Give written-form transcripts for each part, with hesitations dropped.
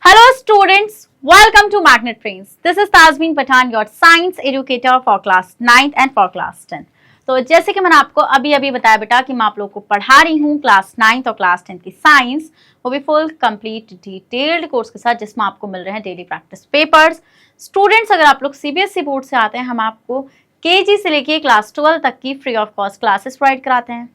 Hello students, welcome to Magnet Brains. This is Tazmin Pathan, your science educator for class 9th and for class 10th. तो जैसे कि मैंने आपको अभी बताया बेटा कि मैं आप लोगों को पढ़ा रही हूँ क्लास 9th और क्लास 10th की साइंस, वो भी फुल कंप्लीट डिटेल्ड कोर्स के साथ जिसमें आपको मिल रहे हैं डेली प्रैक्टिस पेपर्स। स्टूडेंट्स अगर आप लोग सीबीएसई बोर्ड से आते हैं, हम आपको केजी से लेके क्लास 12 तक की free of cost classes provide कराते हैं।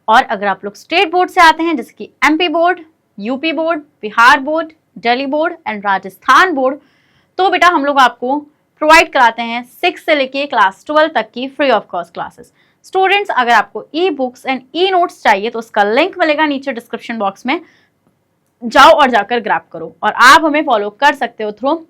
और अगर आप लोग स्टेट बोर्ड से आते हैं जैसे कि MP board, UP board, Bihar board, Delhi board and Rajasthan board, तो बेटा हम लोग आपको प्रोवाइड कराते हैं 6 से लेके क्लास 12 तक की free of cost classes. Students अगर आपको e books and e notes चाहिए तो उसका लिंक मिलेगा नीचे डिस्क्रिप्शन बॉक्स में, जाओ और जाकर ग्रैब करो। और आप हमें फॉलो कर सकते हो through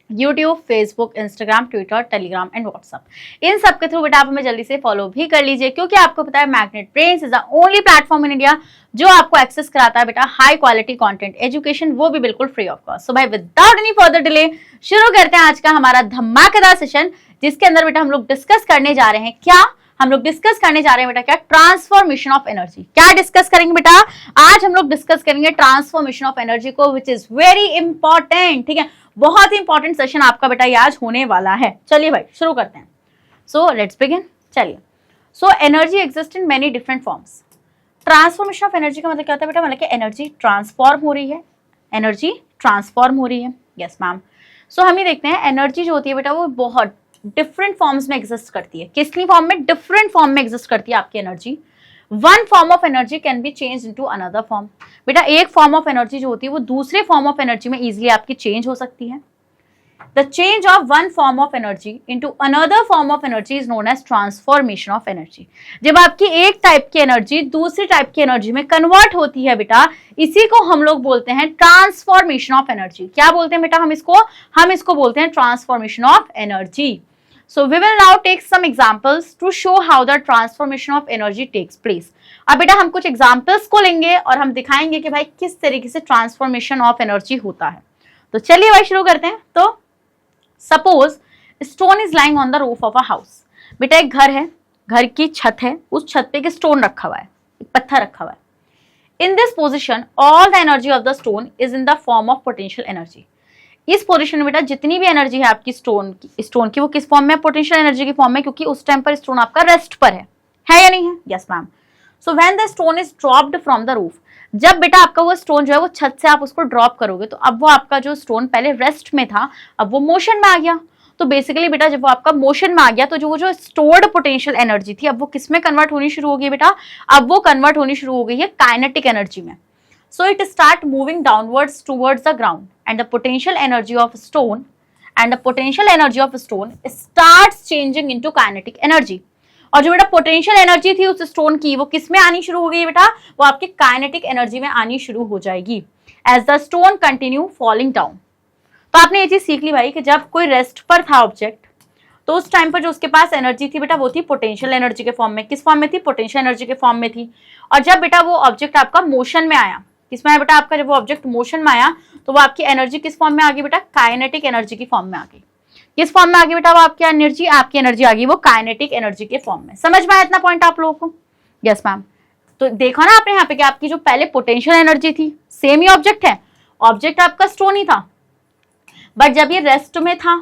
YouTube, Facebook, Instagram, Twitter, Telegram and WhatsApp. इन सब के थ्रू बेटा आप हमें जल्दी से फॉलो भी कर लीजिए, क्योंकि आपको पता है magnet brains is the only platform in India जो आपको एक्सेस कराता है बेटा हाई क्वालिटी कंटेंट एजुकेशन, वो भी बिल्कुल फ्री ऑफ कॉस्ट। सो भाई विदाउट एनी फर्दर डिले शुरू करते हैं आज का हमारा धमाकेदार सेशन, जिसके अंदर बेटा हम लोग डिस्कस करने जा रहे हैं क्या? हम लोग डिस्कस करने जा रहे हैं बेटा क्या? Transformation of energy. क्या डिस्कस करेंगे बेटा? आज हम लोग डिस्कस करेंगे ट्रांसफॉर्मेशन ऑफ एनर्जी को, विच इज वेरी इंपॉर्टेंट। ठीक है, बहुत ही इंपॉर्टेंट सेशन आपका बेटा ये आज होने वाला है। चलिए भाई शुरू करते हैं। So let's begin. चलिए, so energy exist in many different forms. Transformation of energy का मतलब क्या होता है बेटा? मतलब कि एनर्जी ट्रांसफॉर्म हो रही है, एनर्जी ट्रांसफॉर्म हो रही है। Yes ma'am. सो हम ये देखते हैं एनर्जी जो होती है बेटा वो बहुत डिफरेंट फॉर्म्स में एग्जिस्ट करती है। किसकी फॉर्म में? डिफरेंट फॉर्म में एग्जिस्ट करती है आपकी energy. One form of energy can be change into another form. बेटा एक फॉर्म ऑफ एनर्जी जो होती है वो दूसरे फॉर्म ऑफ एनर्जी में इजीली आपकी चेंज हो सकती है। The change of one form of energy into another form of energy is known as transformation of energy. जब आपकी एक टाइप की एनर्जी दूसरी टाइप की एनर्जी में कन्वर्ट होती है बेटा, इसी को हम लोग बोलते हैं ट्रांसफॉर्मेशन ऑफ एनर्जी। क्या बोलते हैं बेटा हम इसको बोलते हैं transformation of energy. So we will now take some examples to show how the transformation of energy takes place. अब बेटा हम कुछ एग्जाम्पल्स को लेंगे और हम दिखाएंगे कि भाई किस तरीके से ट्रांसफॉर्मेशन ऑफ एनर्जी होता है। तो चलिए भाई शुरू करते हैं। तो suppose stone is lying on the roof of a house. बेटा एक घर है, घर की छत है, उस छत पे एक स्टोन रखा हुआ है, एक पत्थर रखा हुआ है। In this position all the energy of the stone is in the form of potential energy. इस पोजीशन में बेटा जितनी भी एनर्जी है आपकी स्टोन की वो किस फॉर्म में? पोटेंशियल एनर्जी की फॉर्म में, क्योंकि उस टाइम पर स्टोन आपका रेस्ट पर है या नहीं है? Yes ma'am. So when the stone is dropped from the roof, जब बेटा आपका वो स्टोन जो है वो छत से आप उसको ड्रॉप करोगे तो अब वो आपका जो स्टोन पहले रेस्ट में था अब वो मोशन में आ गया। तो बेसिकली बेटा जब वो आपका मोशन में आ गया तो जो स्टोर्ड पोटेंशियल एनर्जी थी अब वो किस में कन्वर्ट होनी शुरू हो गई बेटा? अब वो कन्वर्ट होनी शुरू हो गई है काइनेटिक एनर्जी में। So it start moving downwards towards the ground, and the potential energy of stone starts changing into kinetic energy. और जो बेटा पोटेंशियल एनर्जी थी उस स्टोन की वो किस में आनी शुरू हो गई बेटा? वो आपके काइनेटिक एनर्जी में आनी शुरू हो जाएगी as the stone continue falling down. तो आपने ये चीज सीख ली भाई कि जब कोई रेस्ट पर था ऑब्जेक्ट तो उस टाइम पर जो उसके पास एनर्जी थी बेटा वो थी पोटेंशियल एनर्जी के फॉर्म में। किस फॉर्म में थी? पोटेंशियल एनर्जी के फॉर्म में थी। और जब बेटा वो ऑब्जेक्ट आपका मोशन में आया, किसमें आया बेटा? आपका जब वो ऑब्जेक्ट मोशन में आया तो वो आपकी एनर्जी किस फॉर्म में आ गई बेटा? काइनेटिक एनर्जी की फॉर्म में आ गई। किस फॉर्म में आ गई बेटा? वो आपकी एनर्जी आ गई वो काइनेटिक एनर्जी के फॉर्म में। समझ में आया इतना पॉइंट आप लोगों को? Yes ma'am. तो देखो ना आपने यहाँ पे कि आपकी जो पहले पोटेंशियल एनर्जी थी, सेम ही ऑब्जेक्ट है, ऑब्जेक्ट आपका स्टोन ही था, बट जब ये रेस्ट में था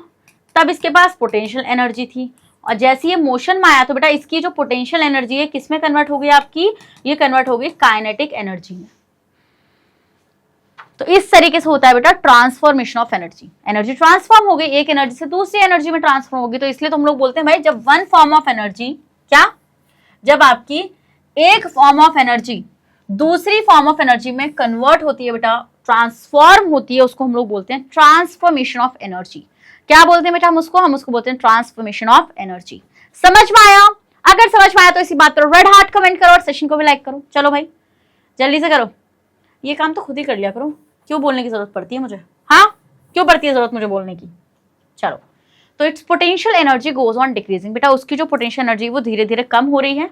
तब इसके पास पोटेंशियल एनर्जी थी, और जैसे ये मोशन में आया तो बेटा इसकी जो पोटेंशियल एनर्जी है किस में कन्वर्ट हो गई आपकी? ये कन्वर्ट हो गई काइनेटिक एनर्जी में। तो इस तरीके से होता है बेटा transformation of energy. Energy transform हो गई, एक एनर्जी से दूसरी एनर्जी में ट्रांसफॉर्म होगी। तो इसलिए तो हम लोग बोलते हैं भाई जब वन फॉर्म ऑफ एनर्जी जब आपकी एक फॉर्म ऑफ एनर्जी दूसरी फॉर्म ऑफ एनर्जी में कन्वर्ट होती है बेटा, ट्रांसफॉर्म होती है, उसको हम लोग बोलते हैं ट्रांसफॉर्मेशन ऑफ एनर्जी। क्या बोलते हैं बेटा हम उसको बोलते हैं ट्रांसफॉर्मेशन ऑफ एनर्जी। समझ में आया? अगर समझ में आया तो इसी बात पर रेड हार्ट कमेंट करो और सेशन को भी लाइक करो। चलो भाई जल्दी से करो, ये काम तो खुद ही कर लिया करो, क्यों बोलने की जरूरत पड़ती है मुझे? हाँ क्यों पड़ती है जरूरत मुझे बोलने की? चलो, तो it's potential energy goes on decreasing. बेटा उसकी जो पोटेंशियल एनर्जी वो धीरे धीरे कम हो रही है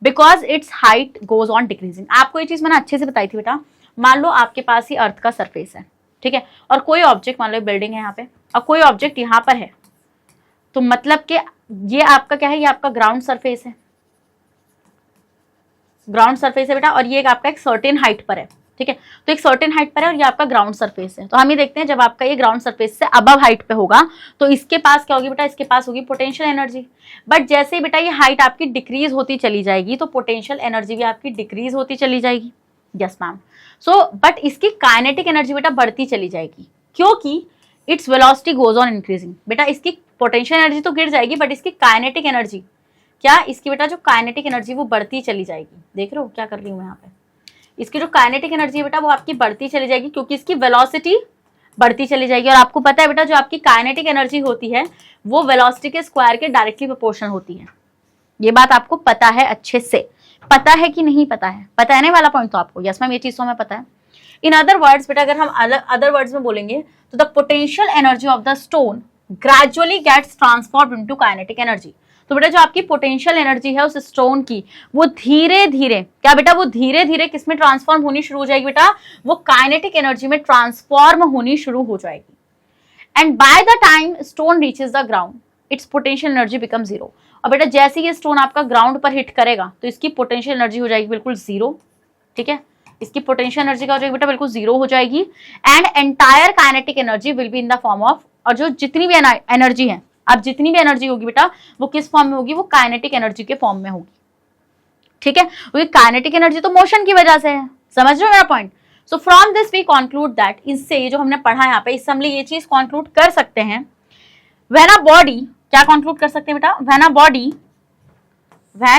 because it's height goes on decreasing. आपको ये चीज मैंने अच्छे से बताई थी बेटा। मान लो आपके पास ही अर्थ का सरफेस है, ठीक है, और कोई ऑब्जेक्ट, मान लो बिल्डिंग है यहाँ पे और कोई ऑब्जेक्ट यहाँ पर है, तो मतलब कि ये आपका क्या है? ये आपका ग्राउंड सरफेस है, बेटा, और ये आपका एक सर्टेन हाइट पर है। ठीक है। तो एक सर्टेन हाइट पर है और ये आपका ग्राउंड सरफेस है। तो हम ये देखते हैं जब आपका ये ग्राउंड सरफेस से अबव हाइट पे होगा तो इसके पास क्या होगी बेटा, इसके पास होगी पोटेंशियल एनर्जी। बट जैसे ही बेटा ये हाइट आपकी डिक्रीज होती चली जाएगी तो पोटेंशियल एनर्जी भी आपकी डिक्रीज होती चली जाएगी। Yes ma'am. सो बट इसकी काइनेटिक एनर्जी बेटा बढ़ती चली जाएगी क्योंकि its velocity goes on increasing. बेटा इसकी पोटेंशियल एनर्जी तो गिर जाएगी बट इसकी काइनेटिक एनर्जी, क्या इसकी बेटा जो काइनेटिक एनर्जी वो बढ़ती चली जाएगी। देख रहे हो क्या कर रही हूँ मैं यहाँ पे, इसकी जो काइनेटिक एनर्जी है बेटा वो आपकी बढ़ती चली जाएगी क्योंकि इसकी वेलोसिटी बढ़ती चली जाएगी। और आपको पता है बेटा जो आपकी काइनेटिक एनर्जी होती है वो वेलोसिटी के स्क्वायर के डायरेक्टली प्रोपोर्शनल होती है। ये बात आपको पता है, अच्छे से पता है कि नहीं पता है, पता है ना वाला पॉइंट तो आपको। यस मैम, ये चीज तो हमें पता है। इन अदर वर्ड्स बेटा अगर हम अदर वर्ड्स में बोलेंगे तो the potential energy of the stone gradually gets transformed into kinetic energy. तो बेटा जो आपकी पोटेंशियल एनर्जी है उस स्टोन की वो धीरे धीरे, क्या बेटा वो धीरे धीरे किसमें ट्रांसफॉर्म होनी शुरू हो जाएगी बेटा, वो काइनेटिक एनर्जी में ट्रांसफॉर्म होनी शुरू हो जाएगी। And by the time stone reaches the ground it's potential energy become zero. और बेटा जैसे ये स्टोन आपका ग्राउंड पर हिट करेगा तो इसकी पोटेंशियल एनर्जी हो जाएगी बिल्कुल जीरो। ठीक है, इसकी पोटेंशियल एनर्जी क्या हो जाएगी बेटा, बिल्कुल जीरो हो जाएगी। And entire kinetic energy will be in the form of, और जो जितनी भी एनर्जी है, अब जितनी भी एनर्जी होगी बेटा वो किस फॉर्म में होगी, वो काइनेटिक एनर्जी के फॉर्म में होगी। ठीक है, क्योंकि काइनेटिक एनर्जी तो मोशन की वजह से है। समझ रहे हो मेरा point. So from this we conclude that, इससे ये जो हमने पढ़ा यहाँ पे, इससे हम ये चीज कंक्लूड कर सकते हैं, व्हेन अ बॉडी, क्या कंक्लूड कर सकते हैं बेटा, when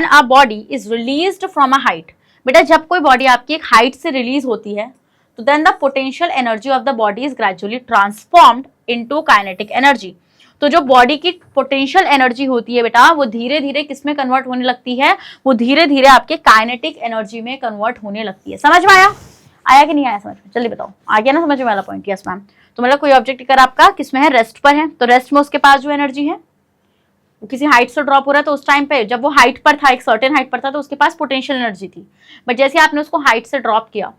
a body is released from a height. बेटा जब कोई बॉडी आपकी एक हाइट से रिलीज होती है तो then the potential energy of the body is gradually transformed into kinetic energy. तो जो बॉडी की पोटेंशियल एनर्जी होती है बेटा वो धीरे धीरे किसमें कन्वर्ट होने लगती है, वो धीरे धीरे आपके काइनेटिक एनर्जी में कन्वर्ट होने लगती है। समझ में आया कि नहीं आया समझ में, जल्दी बताओ, आ गया ना समझ में वाला पॉइंट। Yes ma'am. तो मतलब कोई ऑब्जेक्ट अगर आपका किसमें है, रेस्ट पर है, तो रेस्ट में उसके पास जो एनर्जी है वो किसी हाइट से ड्रॉप हो रहा है, तो उस टाइम पे जब वो हाइट पर था, एक सर्टेन हाइट पर था, तो उसके पास पोटेंशियल एनर्जी थी। बट जैसे आपने उसको हाइट से ड्रॉप किया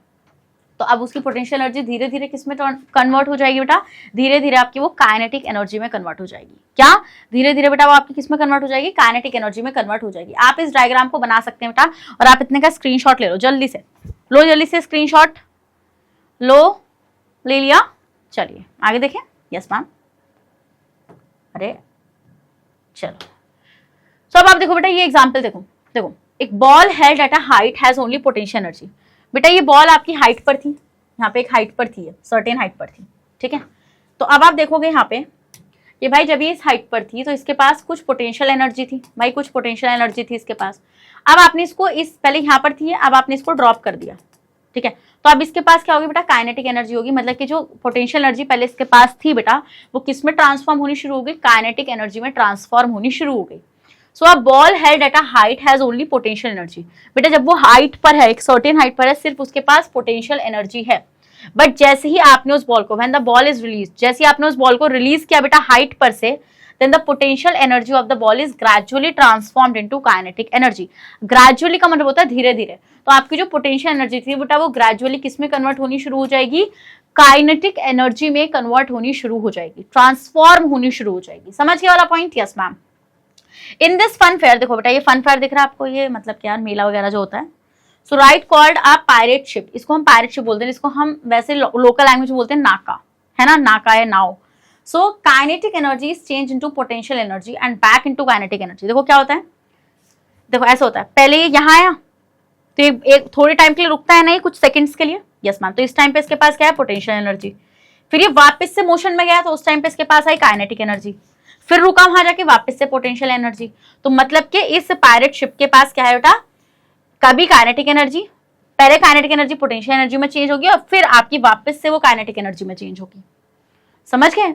तो अब उसकी पोटेंशियल एनर्जी धीरे धीरे किसमें कन्वर्ट हो जाएगी बेटा, धीरे धीरे आपकी वो काइनेटिक एनर्जी में कन्वर्ट हो जाएगी। क्या धीरे धीरे बेटा वो आपकी किसमें कन्वर्ट हो जाएगी, काइनेटिक एनर्जी में कन्वर्ट हो जाएगी। आप इस डायग्राम को बना सकते हैं बेटा, और आप इतने का स्क्रीनशॉट ले लो, जल्दी से लो, जल्दी से स्क्रीनशॉट लो, ले लिया। चलिए आगे देखें। यस मैम, अरे चलो। तो अब आप देखो बेटा ये एग्जांपल देखो एक ball held at a height has only potential energy. बेटा ये बॉल आपकी हाइट पर थी, यहाँ पे एक हाइट पर थी, सर्टेन हाइट पर थी। ठीक है, तो अब आप देखोगे यहाँ पे ये भाई जब ये इस हाइट पर थी तो इसके पास कुछ पोटेंशियल एनर्जी थी, भाई कुछ पोटेंशियल एनर्जी थी इसके पास। अब आपने इसको पहले यहाँ पर थी, अब आपने इसको ड्रॉप कर दिया। ठीक है, तो अब इसके पास क्या होगी बेटा, काइनेटिक एनर्जी होगी। मतलब कि जो पोटेंशियल एनर्जी पहले इसके पास थी बेटा वो किस में ट्रांसफॉर्म होनी शुरू हो गई, काइनेटिक एनर्जी में ट्रांसफॉर्म होनी शुरू हो गई। So a ball held at a height has only potential energy. बेटा जब वो हाइट पर है, एक सर्टेन हाइट पर है, सिर्फ उसके पास पोटेंशियल एनर्जी है। बट जैसे ही आपने उस बॉल को, when the ball is release, जैसे ही आपने उस बॉल को रिलीज किया बेटा हाइट पर से, then the potential energy of the ball is gradually transformed into kinetic energy। gradually का मतलब होता है धीरे धीरे। तो आपकी जो पोटेंशियल एनर्जी थी बेटा वो ग्रेजुअली किस में कन्वर्ट होनी शुरू हो जाएगी, काइनेटिक एनर्जी में कन्वर्ट होनी शुरू हो जाएगी, ट्रांसफॉर्म होनी शुरू हो जाएगी। समझ गए वाला point. Yes ma'am. In this fun fair, देखो बेटा ये फन फेयर दिख रहा है आपको, ये मतलब क्या मेला वगैरह जो होता है। So right called a pirate ship, इसको हम पायरेट शिप बोलते हैं, इसको हम वैसे लोकल लैंग्वेज में बोलते हैं नाका, है ना, नाका है नाव। So kinetic energy is changed into potential energy and back into kinetic energy। देखो क्या होता है, देखो ऐसा होता है, पहले ये यहाँ आया तो एक थोड़े टाइम के लिए रुकता है ना, ये कुछ सेकंड्स के लिए। Yes ma'am. तो इस टाइम पे इसके पास क्या है, पोटेंशियल एनर्जी। फिर ये वापस से मोशन में गया तो उस टाइम पे इसके पास आई काइनेटिक एनर्जी। फिर रुका वहां जाके, वापस से पोटेंशियल एनर्जी। तो मतलब कि इस पायरेट शिप के पास क्या है बेटा, कभी काइनेटिक एनर्जी, पहले काइनेटिक एनर्जी पोटेंशियल एनर्जी में चेंज होगी और फिर आपकी वापस से वो काइनेटिक एनर्जी में चेंज होगी। समझ गए।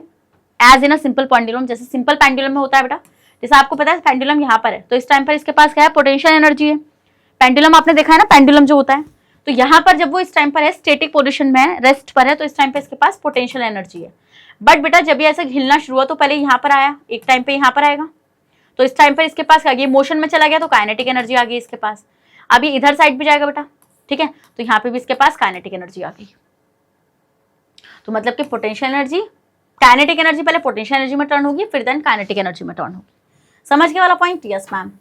As in a simple pendulum, जैसे सिंपल पेंडुलम में होता है बेटा, जैसे आपको पता है पेंडुलम यहाँ पर है तो इस टाइम पर इसके पास क्या है, पोटेंशियल एनर्जी है। पेंडुलम आपने देखा है ना, पेंडुलम जो होता है, तो यहाँ पर जब वो इस टाइम पर है, स्टेटिक पोजीशन में है, रेस्ट पर है, तो इस टाइम पे इसके पास पोटेंशियल एनर्जी है। बट बेटा जब ये ऐसे हिलना शुरू हुआ तो पहले यहाँ पर आया, एक टाइम पे यहाँ पर आएगा, तो इस टाइम पर इसके पास आ गया, मोशन में चला गया तो काइनेटिक एनर्जी आ गई इसके पास। अभी इधर साइड भी जाएगा बेटा, ठीक है, तो यहाँ पे भी इसके पास काइनेटिक एनर्जी आ गई। तो मतलब कि पोटेंशियल एनर्जी, काइनेटिक एनर्जी पहले पोटेंशियल एनर्जी में टर्न होगी, फिर देन काइनेटिक एनर्जी में टर्न होगी। समझ गए वाला point. Yes ma'am.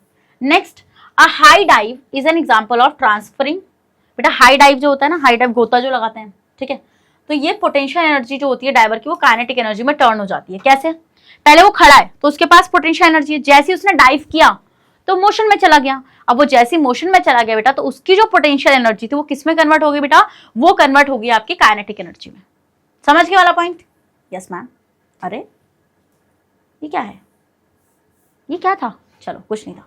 Next, a high dive is an example of transferring बेटा हाई डाइव जो होता है ना, हाई डाइव गोता जो लगाते हैं, ठीक है, तो ये पोटेंशियल एनर्जी जो होती है डाइवर की वो काइनेटिक एनर्जी में टर्न हो जाती है। कैसे? पहले वो खड़ा है तो उसके पास पोटेंशियल एनर्जी है, जैसे उसने डाइव किया तो मोशन में चला गया। अब वो जैसे मोशन में चला गया बेटा तो उसकी जो पोटेंशियल एनर्जी थी वो किस में कन्वर्ट होगी बेटा? वो कन्वर्ट होगी आपकी काइनेटिक एनर्जी में। समझ गए वाला पॉइंट? Yes ma'am. अरे ये क्या है? ये क्या था? चलो कुछ नहीं था।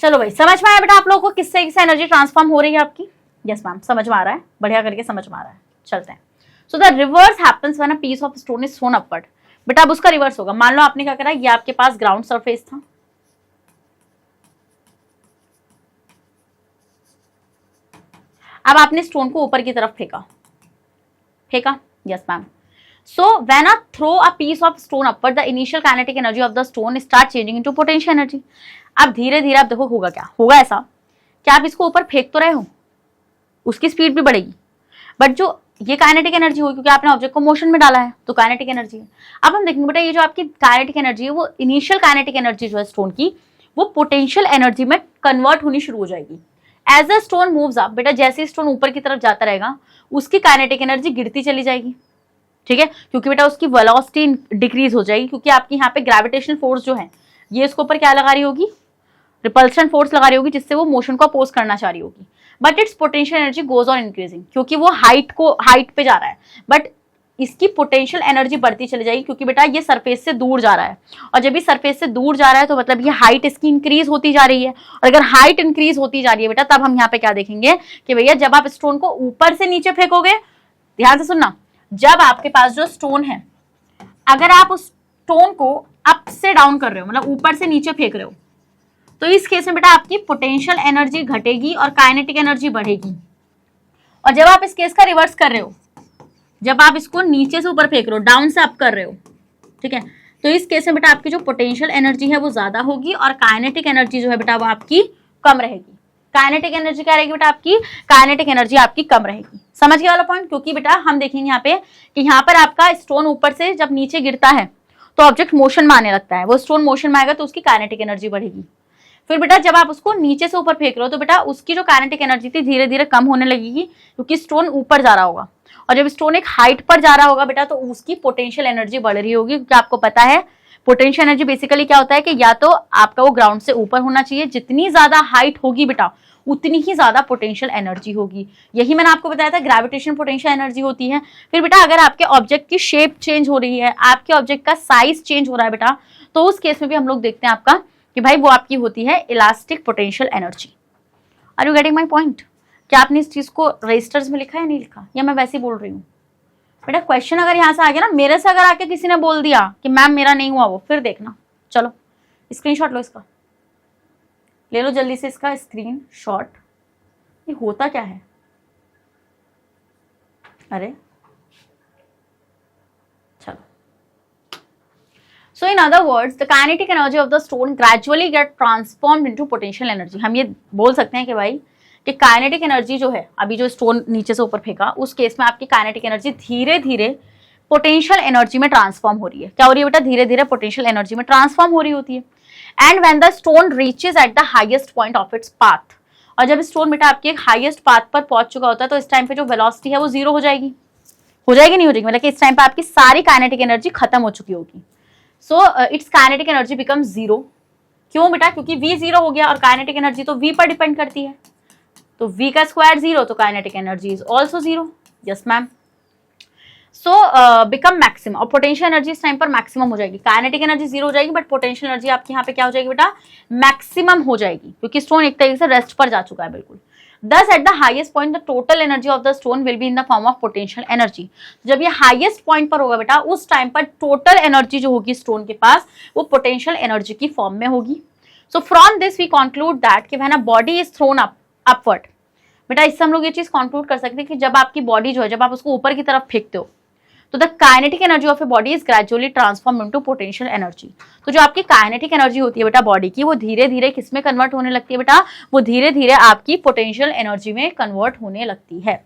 चलो भाई समझ में आया बेटा आप लोगों को किससे किससे एनर्जी ट्रांसफॉर्म हो रही है आपकी? यस मैम समझ में आ रहा है, बढ़िया करके समझ में आ रहा है। चलते हैं। So the reverse happens when a piece of stone is thrown upward. बेटा अब उसका रिवर्स होगा। मान लो आपने क्या करा, ये आपके पास ग्राउंड सरफेस था, अब आपने स्टोन को ऊपर की तरफ फेंका। Yes ma'am. So when I throw a piece of stone upward, the initial kinetic energy of the stone start changing into potential energy. अब धीरे धीरे आप देखो होगा क्या होगा, ऐसा कि आप इसको ऊपर फेंक तो रहे हो, उसकी स्पीड भी बढ़ेगी, बट जो ये काइनेटिक एनर्जी होगी क्योंकि आपने ऑब्जेक्ट को मोशन में डाला है तो काइनेटिक एनर्जी है। अब हम देखेंगे बेटा ये जो आपकी काइनेटिक एनर्जी है वो इनिशियल काइनेटिक एनर्जी जो है स्टोन की वो पोटेंशियल एनर्जी में कन्वर्ट होनी शुरू हो जाएगी। As the stone moves up, बेटा जैसे स्टोन ऊपर की तरफ जाता रहेगा उसकी काइनेटिक एनर्जी गिरती चली जाएगी, ठीक है, क्योंकि बेटा उसकी वेलोसिटी डिक्रीज हो जाएगी, क्योंकि आपकी यहाँ पे ग्रेविटेशनल फोर्स जो है ये इसके ऊपर क्या लगा रही होगी? रिपल्शन फोर्स लगा रही होगी, जिससे वो मोशन को अपोज करना चाह रही होगी। But it's potential energy goes on increasing, क्योंकि वो हाइट पे जा रहा है, बट इसकी पोटेंशियल एनर्जी बढ़ती चली जाएगी क्योंकि बेटा ये सरफेस से दूर जा रहा है, और जब ये सरफेस से दूर जा रहा है तो मतलब ये हाइट इसकी इंक्रीज होती जा रही है, और अगर हाइट इंक्रीज होती जा रही है बेटा तब हम यहाँ पे क्या देखेंगे कि भैया जब आप स्टोन को ऊपर से नीचे फेंकोगे, ध्यान से सुनना, जब आपके पास जो स्टोन है अगर आप उस स्टोन को अप से डाउन कर रहे हो, मतलब ऊपर से नीचे फेंक रहे हो, तो इस केस में बेटा आपकी पोटेंशियल एनर्जी घटेगी और काइनेटिक एनर्जी बढ़ेगी। और जब आप इस केस का रिवर्स कर रहे हो, जब आप इसको नीचे से ऊपर फेंक रहे हो, डाउन से अप कर रहे हो, ठीक है, तो इस केस में बेटा आपकी जो पोटेंशियल एनर्जी है वो ज्यादा होगी और काइनेटिक एनर्जी जो है बेटा वो आपकी कम रहेगी। काइनेटिक एनर्जी क्या रहेगी बेटा आपकी? काइनेटिक एनर्जी आपकी कम रहेगी। समझ गए वाला पॉइंट? क्योंकि बेटा हम देखेंगे यहाँ पे कि यहाँ पर आपका स्टोन ऊपर से जब नीचे गिरता है तो ऑब्जेक्ट मोशन में आने लगता है, वो स्टोन मोशन में आएगा तो उसकी काइनेटिक एनर्जी बढ़ेगी। फिर बेटा जब आप उसको नीचे से ऊपर फेंक रहे हो तो बेटा उसकी जो काइनेटिक एनर्जी थी धीरे धीरे कम होने लगेगी क्योंकि स्टोन ऊपर जा रहा होगा, और जब स्टोन एक हाइट पर जा रहा होगा बेटा तो उसकी पोटेंशियल एनर्जी बढ़ रही होगी, क्योंकि आपको पता है पोटेंशियल एनर्जी बेसिकली क्या होता है कि या तो आपका वो ग्राउंड से ऊपर होना चाहिए, जितनी ज्यादा हाइट होगी बेटा उतनी ही ज्यादा पोटेंशियल एनर्जी होगी। यही मैंने आपको बताया था ग्रेविटेशन पोटेंशियल एनर्जी होती है। फिर बेटा अगर आपके ऑब्जेक्ट की शेप चेंज हो रही है, आपके ऑब्जेक्ट का साइज चेंज हो रहा है बेटा, तो उस केस में भी हम लोग देखते हैं आपका कि भाई वो आपकी होती है elastic potential energy. Are you getting my point? क्या आपने इस चीज को रजिस्टर्स में लिखा या नहीं लिखा, या मैं वैसे ही बोल रही हूँ? बेटा क्वेश्चन अगर यहाँ से आ गया ना, मेरे से अगर आके किसी ने बोल दिया कि मैम मेरा नहीं हुआ वो, फिर देखना। चलो स्क्रीनशॉट लो, इसका ले लो जल्दी से, इसका स्क्रीन शॉट। ये होता क्या है? अरे चलो, so in other words the kinetic energy of the stone gradually get transformed into potential energy. हम ये बोल सकते हैं कि भाई कि काइनेटिक एनर्जी जो है, अभी जो स्टोन नीचे से ऊपर फेंका उस केस में आपकी काइनेटिक एनर्जी धीरे धीरे पोटेंशियल एनर्जी में ट्रांसफॉर्म हो रही है। क्या हो रही है बेटा? धीरे धीरे पोटेंशियल एनर्जी में ट्रांसफॉर्म हो रही होती है। And when the stone reaches at the highest point of its path, और जब स्टोन बेटा आपके एक हाईएस्ट पाथ पर पहुंच चुका होता है तो इस टाइम पे जो वेलोसिटी है वो जीरो हो जाएगी। नहीं हो जाएगी? मतलब कि इस टाइम पे आपकी सारी काइनेटिक एनर्जी खत्म हो चुकी होगी। So it's kinetic energy become zero. क्यों बेटा? क्योंकि v जीरो हो गया और काइनेटिक एनर्जी तो v पर डिपेंड करती है, तो v का स्क्वायर जीरो तो kinetic energy is also zero. Yes ma'am. So become maximum, और पोटेंशियल एनर्जी इस टाइम पर मैक्सिमम हो जाएगी। काइनेटिक एनर्जी जीरो हो जाएगी बट पोटेंशियल एनर्जी आपकी यहाँ पे क्या हो जाएगी बेटा? मैक्सिमम हो जाएगी, क्योंकि स्टोन एक तरीके से रेस्ट पर जा चुका है बिल्कुल। Thus at the highest point the total energy of the stone will be in the form of potential energy। जब ये हाईएस्ट पॉइंट पर होगा बेटा उस टाइम पर टोटल एनर्जी जो होगी स्टोन के पास वो पोटेंशियल एनर्जी की फॉर्म में होगी। So from this we conclude that कि when a body is thrown upward, बेटा इससे हम लोग ये चीज कंक्लूड कर सकते हैं कि जब आपकी बॉडी जो है, जब आप उसको ऊपर की तरफ फेंकते हो तो the kinetic energy of a body is gradually transform into potential energy. तो जो आपकी काइनेटिक एनर्जी होती है बेटा बॉडी की, वो धीरे धीरे किस में कन्वर्ट होने लगती है बेटा? वो धीरे धीरे आपकी पोटेंशियल एनर्जी में कन्वर्ट होने लगती है।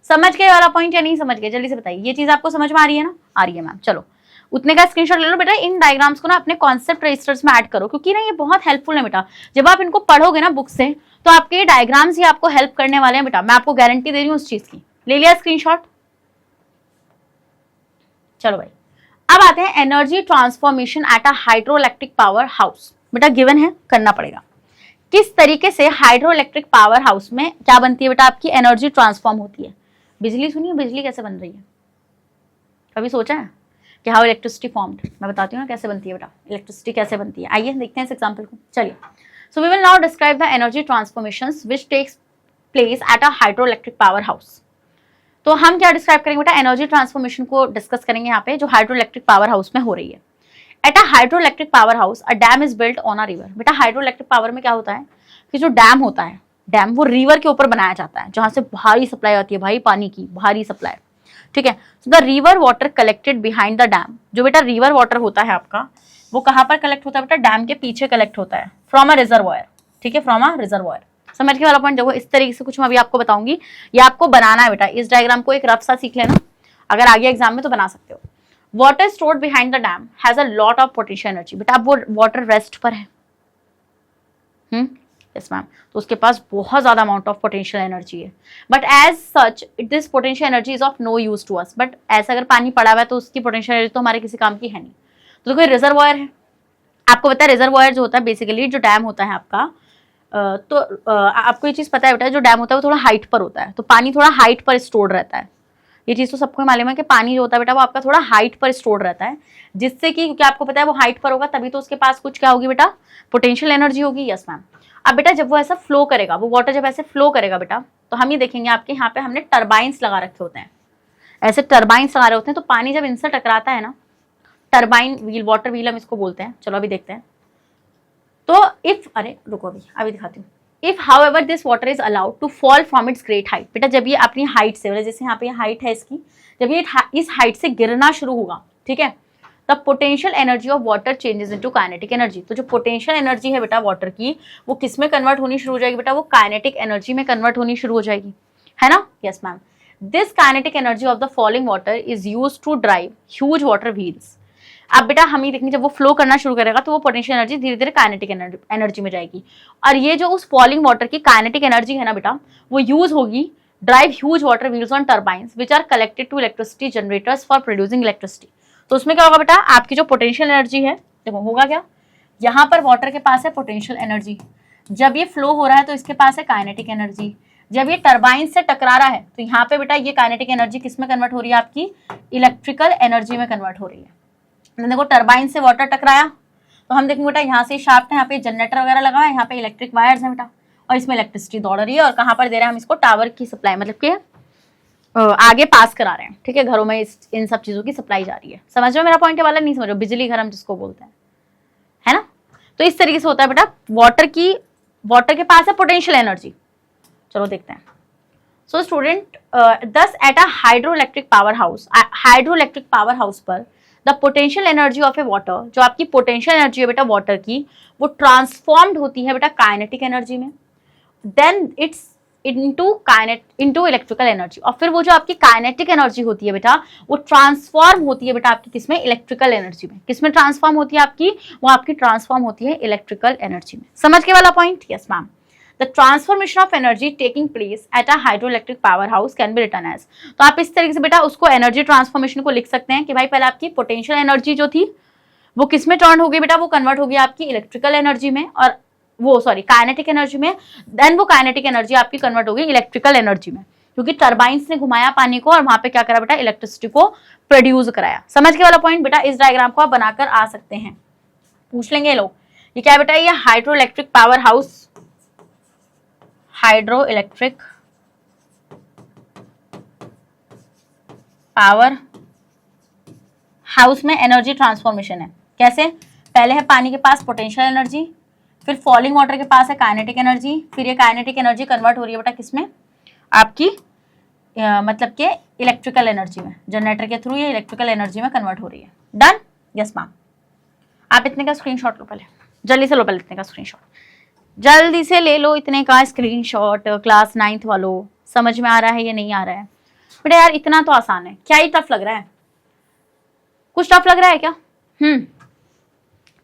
समझ गए वाला पॉइंट या नहीं समझ गए? जल्दी से बताइए, ये चीज आपको समझ में आ रही है ना? आ रही है मैम। चलो उतने का स्क्रीनशॉट ले लो बेटा। इन डायग्राम्स को ना अपने कॉन्सेप्ट रजिस्टर्स में ऐड करो, क्योंकि ना ये बहुत हेल्पफुल है बेटा। जब आप इनको पढ़ोगे ना बुक से तो आपके डायग्राम्स ही आपको हेल्प करने वाले हैं बेटा, मैं आपको गारंटी दे रही हूँ उस चीज की। ले लिया स्क्रीनशॉट? चलो भाई, अब आते हैं energy transformation eight a hydroelectric power house. बेटा गिवन है, करना पड़ेगा। किस तरीके से हाइड्रोइलेक्ट्रिक पावर हाउस में क्या बनती है बेटा, आपकी एनर्जी ट्रांसफॉर्म होती है। बिजली सुनिए, बिजली कैसे बन रही है, कभी सोचा है कि हाउ इलेक्ट्रिसिटी फॉर्म्ड? मैं बताती हूँ ना कैसे बनती है बेटा, इलेक्ट्रिसिटी कैसे बनती है। आइए देखते हैं इस एग्जाम्पल को। चलिए, so we will now describe the energy transformations which takes place at a hydroelectric power house. तो हम क्या डिस्क्राइब करेंगे बेटा, एनर्जी ट्रांसफॉर्मेशन को डिस्कस करेंगे यहाँ पे, जो हाइड्रोइलेक्ट्रिक पावर हाउस में हो रही है। Eight a hydroelectric power house a dam is built on a river. बेटा हाइड्रोइलेक्ट्रिक पावर में क्या होता है कि जो डैम होता है, डैम वो रिवर के ऊपर बनाया जाता है, जहां से भारी सप्लाई आती है भाई, पानी की भारी सप्लाई। ठीक है, so the river water collected behind the dam. जो बेटा रिवर वाटर होता है आपका, वो कहाँ पर कलेक्ट होता है बेटा, डैम के पीछे कलेक्ट होता है, फ्रॉम अ रिजर्वायर। ठीक है, फ्रॉम अ रिजर्वायर। समझ के वाला पॉइंट। देखो इस तरीके से कुछ मैं अभी आपको बताऊंगी, ये आपको बनाना है बेटा। इस डायग्राम को एक रफ सा सीख लेना, अगर आगे एग्जाम में तो बना सकते हो। Water stored behind the dam has a lot of potential energy. बेटा अब वो वाटर रेस्ट पर है, यस मैम, तो उसके पास बहुत ज्यादा अमाउंट ऑफ पोटेंशियल एनर्जी है। But as such this potential energy is of no use to us. बट ऐसा अगर पानी पड़ा हुआ है तो उसकी पोटेंशियल एनर्जी तो हमारे किसी काम की है नहीं। तो कोई रिजर्वायर है, आपको पता है रिजर्वायर जो होता है बेसिकली, जो डैम होता है आपका, तो आपको ये चीज पता है बेटा, जो डैम होता है वो थोड़ा हाइट पर होता है, तो पानी थोड़ा हाइट पर स्टोर्ड रहता है। ये चीज तो सबको मालूम है कि पानी जो होता है बेटा वो आपका थोड़ा हाइट पर स्टोर्ड रहता है, जिससे कि, क्योंकि आपको पता है वो हाइट पर होगा तभी तो उसके पास कुछ क्या होगी बेटा, पोटेंशियल एनर्जी होगी। Yes ma'am. अब बेटा जब वो ऐसा फ्लो करेगा, वो वाटर जब ऐसे फ्लो करेगा बेटा, तो हम ये देखेंगे आपके यहाँ पे हमने टर्बाइंस लगा रखे होते हैं, ऐसे टर्बाइंस लगा रहे होते हैं। तो पानी जब इनसे टकराता है ना, टर्बाइन व्हील, वाटर व्हील हम इसको बोलते हैं। चलो अभी देखते हैं। तो इफ, अरे रुको अभी दिखाती हूँ। If however this water is allowed to fall from its great height. बेटा जब ये अपनी हाइट से, जैसे यहाँ पे हाइट है इसकी, जब ये इस हाइट से गिरना शुरू होगा, ठीक है, तब potential energy of water changes into kinetic energy. तो जो पोटेंशियल एनर्जी है बेटा वाटर की, वो किस में कन्वर्ट होनी शुरू हो जाएगी बेटा, वो काइनेटिक एनर्जी में कन्वर्ट होनी शुरू हो जाएगी, है ना। Yes ma'am. This kinetic energy of the falling water is used to drive huge water wheels. अब बेटा हम ये देखेंगे, जब वो फ्लो करना शुरू करेगा तो वो पोटेंशियल एनर्जी धीरे धीरे काइनेटिक एनर्जी में जाएगी, और ये जो उस फॉलिंग वाटर की काइनेटिक एनर्जी है ना बेटा, वो यूज होगी drive huge water wheels on turbines which are collected to electricity generators for producing electricity. तो उसमें क्या होगा बेटा, आपकी जो पोटेंशियल एनर्जी है, देखो होगा क्या, यहाँ पर वाटर के पास है पोटेंशियल एनर्जी, जब ये फ्लो हो रहा है तो इसके पास है काइनेटिक एनर्जी, जब ये टर्बाइन से टकरा रहा है तो यहाँ पे बेटा ये काइनेटिक एनर्जी किस में कन्वर्ट हो रही है, आपकी इलेक्ट्रिकल एनर्जी में कन्वर्ट हो रही है। देखो टर्बाइन से वाटर टकराया तो हम देखेंगे बेटा यहाँ से शाफ्ट है, यहाँ पे जनरेटर वगैरह लगा है, यहाँ पे इलेक्ट्रिक वायर्स है बेटा, और इसमें इलेक्ट्रिसिटी दौड़ रही है, और कहाँ पर दे रहे हैं हम इसको, टावर की सप्लाई, मतलब कि आगे पास करा रहे हैं। ठीक है, घरों में इन सब चीजों की सप्लाई जा रही है। समझ रहे हो मेरा पॉइंट वाला, नहीं समझ रहे हो, बिजली घर हम जिसको बोलते हैं, है ना। तो इस तरीके से होता है बेटा, वाटर के पास है पोटेंशियल एनर्जी। चलो देखते हैं। So student, thus at a hydroelectric power house पर the potential energy of a water, जो आपकी पोटेंशियल एनर्जी है बेटा वाटर की, वो ट्रांसफॉर्म्ड होती है बेटा काइनेटिक एनर्जी में, then it's into electrical energy, और फिर वो जो आपकी काइनेटिक एनर्जी होती है बेटा, वो ट्रांसफॉर्म होती है बेटा आपकी किसमें, इलेक्ट्रिकल एनर्जी में। किसमें ट्रांसफॉर्म होती है आपकी, वो आपकी ट्रांसफॉर्म होती है इलेक्ट्रिकल एनर्जी में। समझ के वाला point. Yes ma'am. The transformation of energy taking place at a hydroelectric power house can be written as। तो आप इस तरीके से बेटा उसको एनर्जी ट्रांसफॉर्मेशन को लिख सकते हैं कि भाई पहले आपकी पोटेंशियल एनर्जी जो थी वो किस में टर्न होगी बेटा, वो कन्वर्ट होगी आपकी इलेक्ट्रिकल एनर्जी में, और वो सॉरी काइनेटिक एनर्जी में, देन वो काइनेटिक एनर्जी आपकी कन्वर्ट होगी इलेक्ट्रिकल एनर्जी में, क्योंकि टर्बाइंस ने घुमाया पानी को और वहां पे क्या करा बेटा, इलेक्ट्रिसिटी को प्रोड्यूस कराया। समझ के वाला पॉइंट बेटा। इस डायग्राम को आप बनाकर आ सकते हैं, पूछ लेंगे लोग ये क्या बेटा, ये hydroelectric power house, hydroelectric power house में एनर्जी ट्रांसफॉर्मेशन है। कैसे, पहले है पानी के पास पोटेंशियल एनर्जी, फिर फॉलिंग वाटर के पास है काइनेटिक एनर्जी, फिर ये काइनेटिक एनर्जी कन्वर्ट हो रही है बेटा किसमें, आपकी मतलब के इलेक्ट्रिकल एनर्जी में, जनरेटर के थ्रू ये इलेक्ट्रिकल एनर्जी में कन्वर्ट हो रही है। डन। Yes ma'am. आप इतने का स्क्रीनशॉट लो, पहले जल्दी से लो, पहले इतने का स्क्रीनशॉट जल्दी से ले लो, इतने का स्क्रीनशॉट। क्लास 9th वालों, समझ में आ रहा है या नहीं आ रहा है बेटा? यार इतना तो आसान है, क्या ही टफ लग रहा है? कुछ टफ लग रहा है क्या?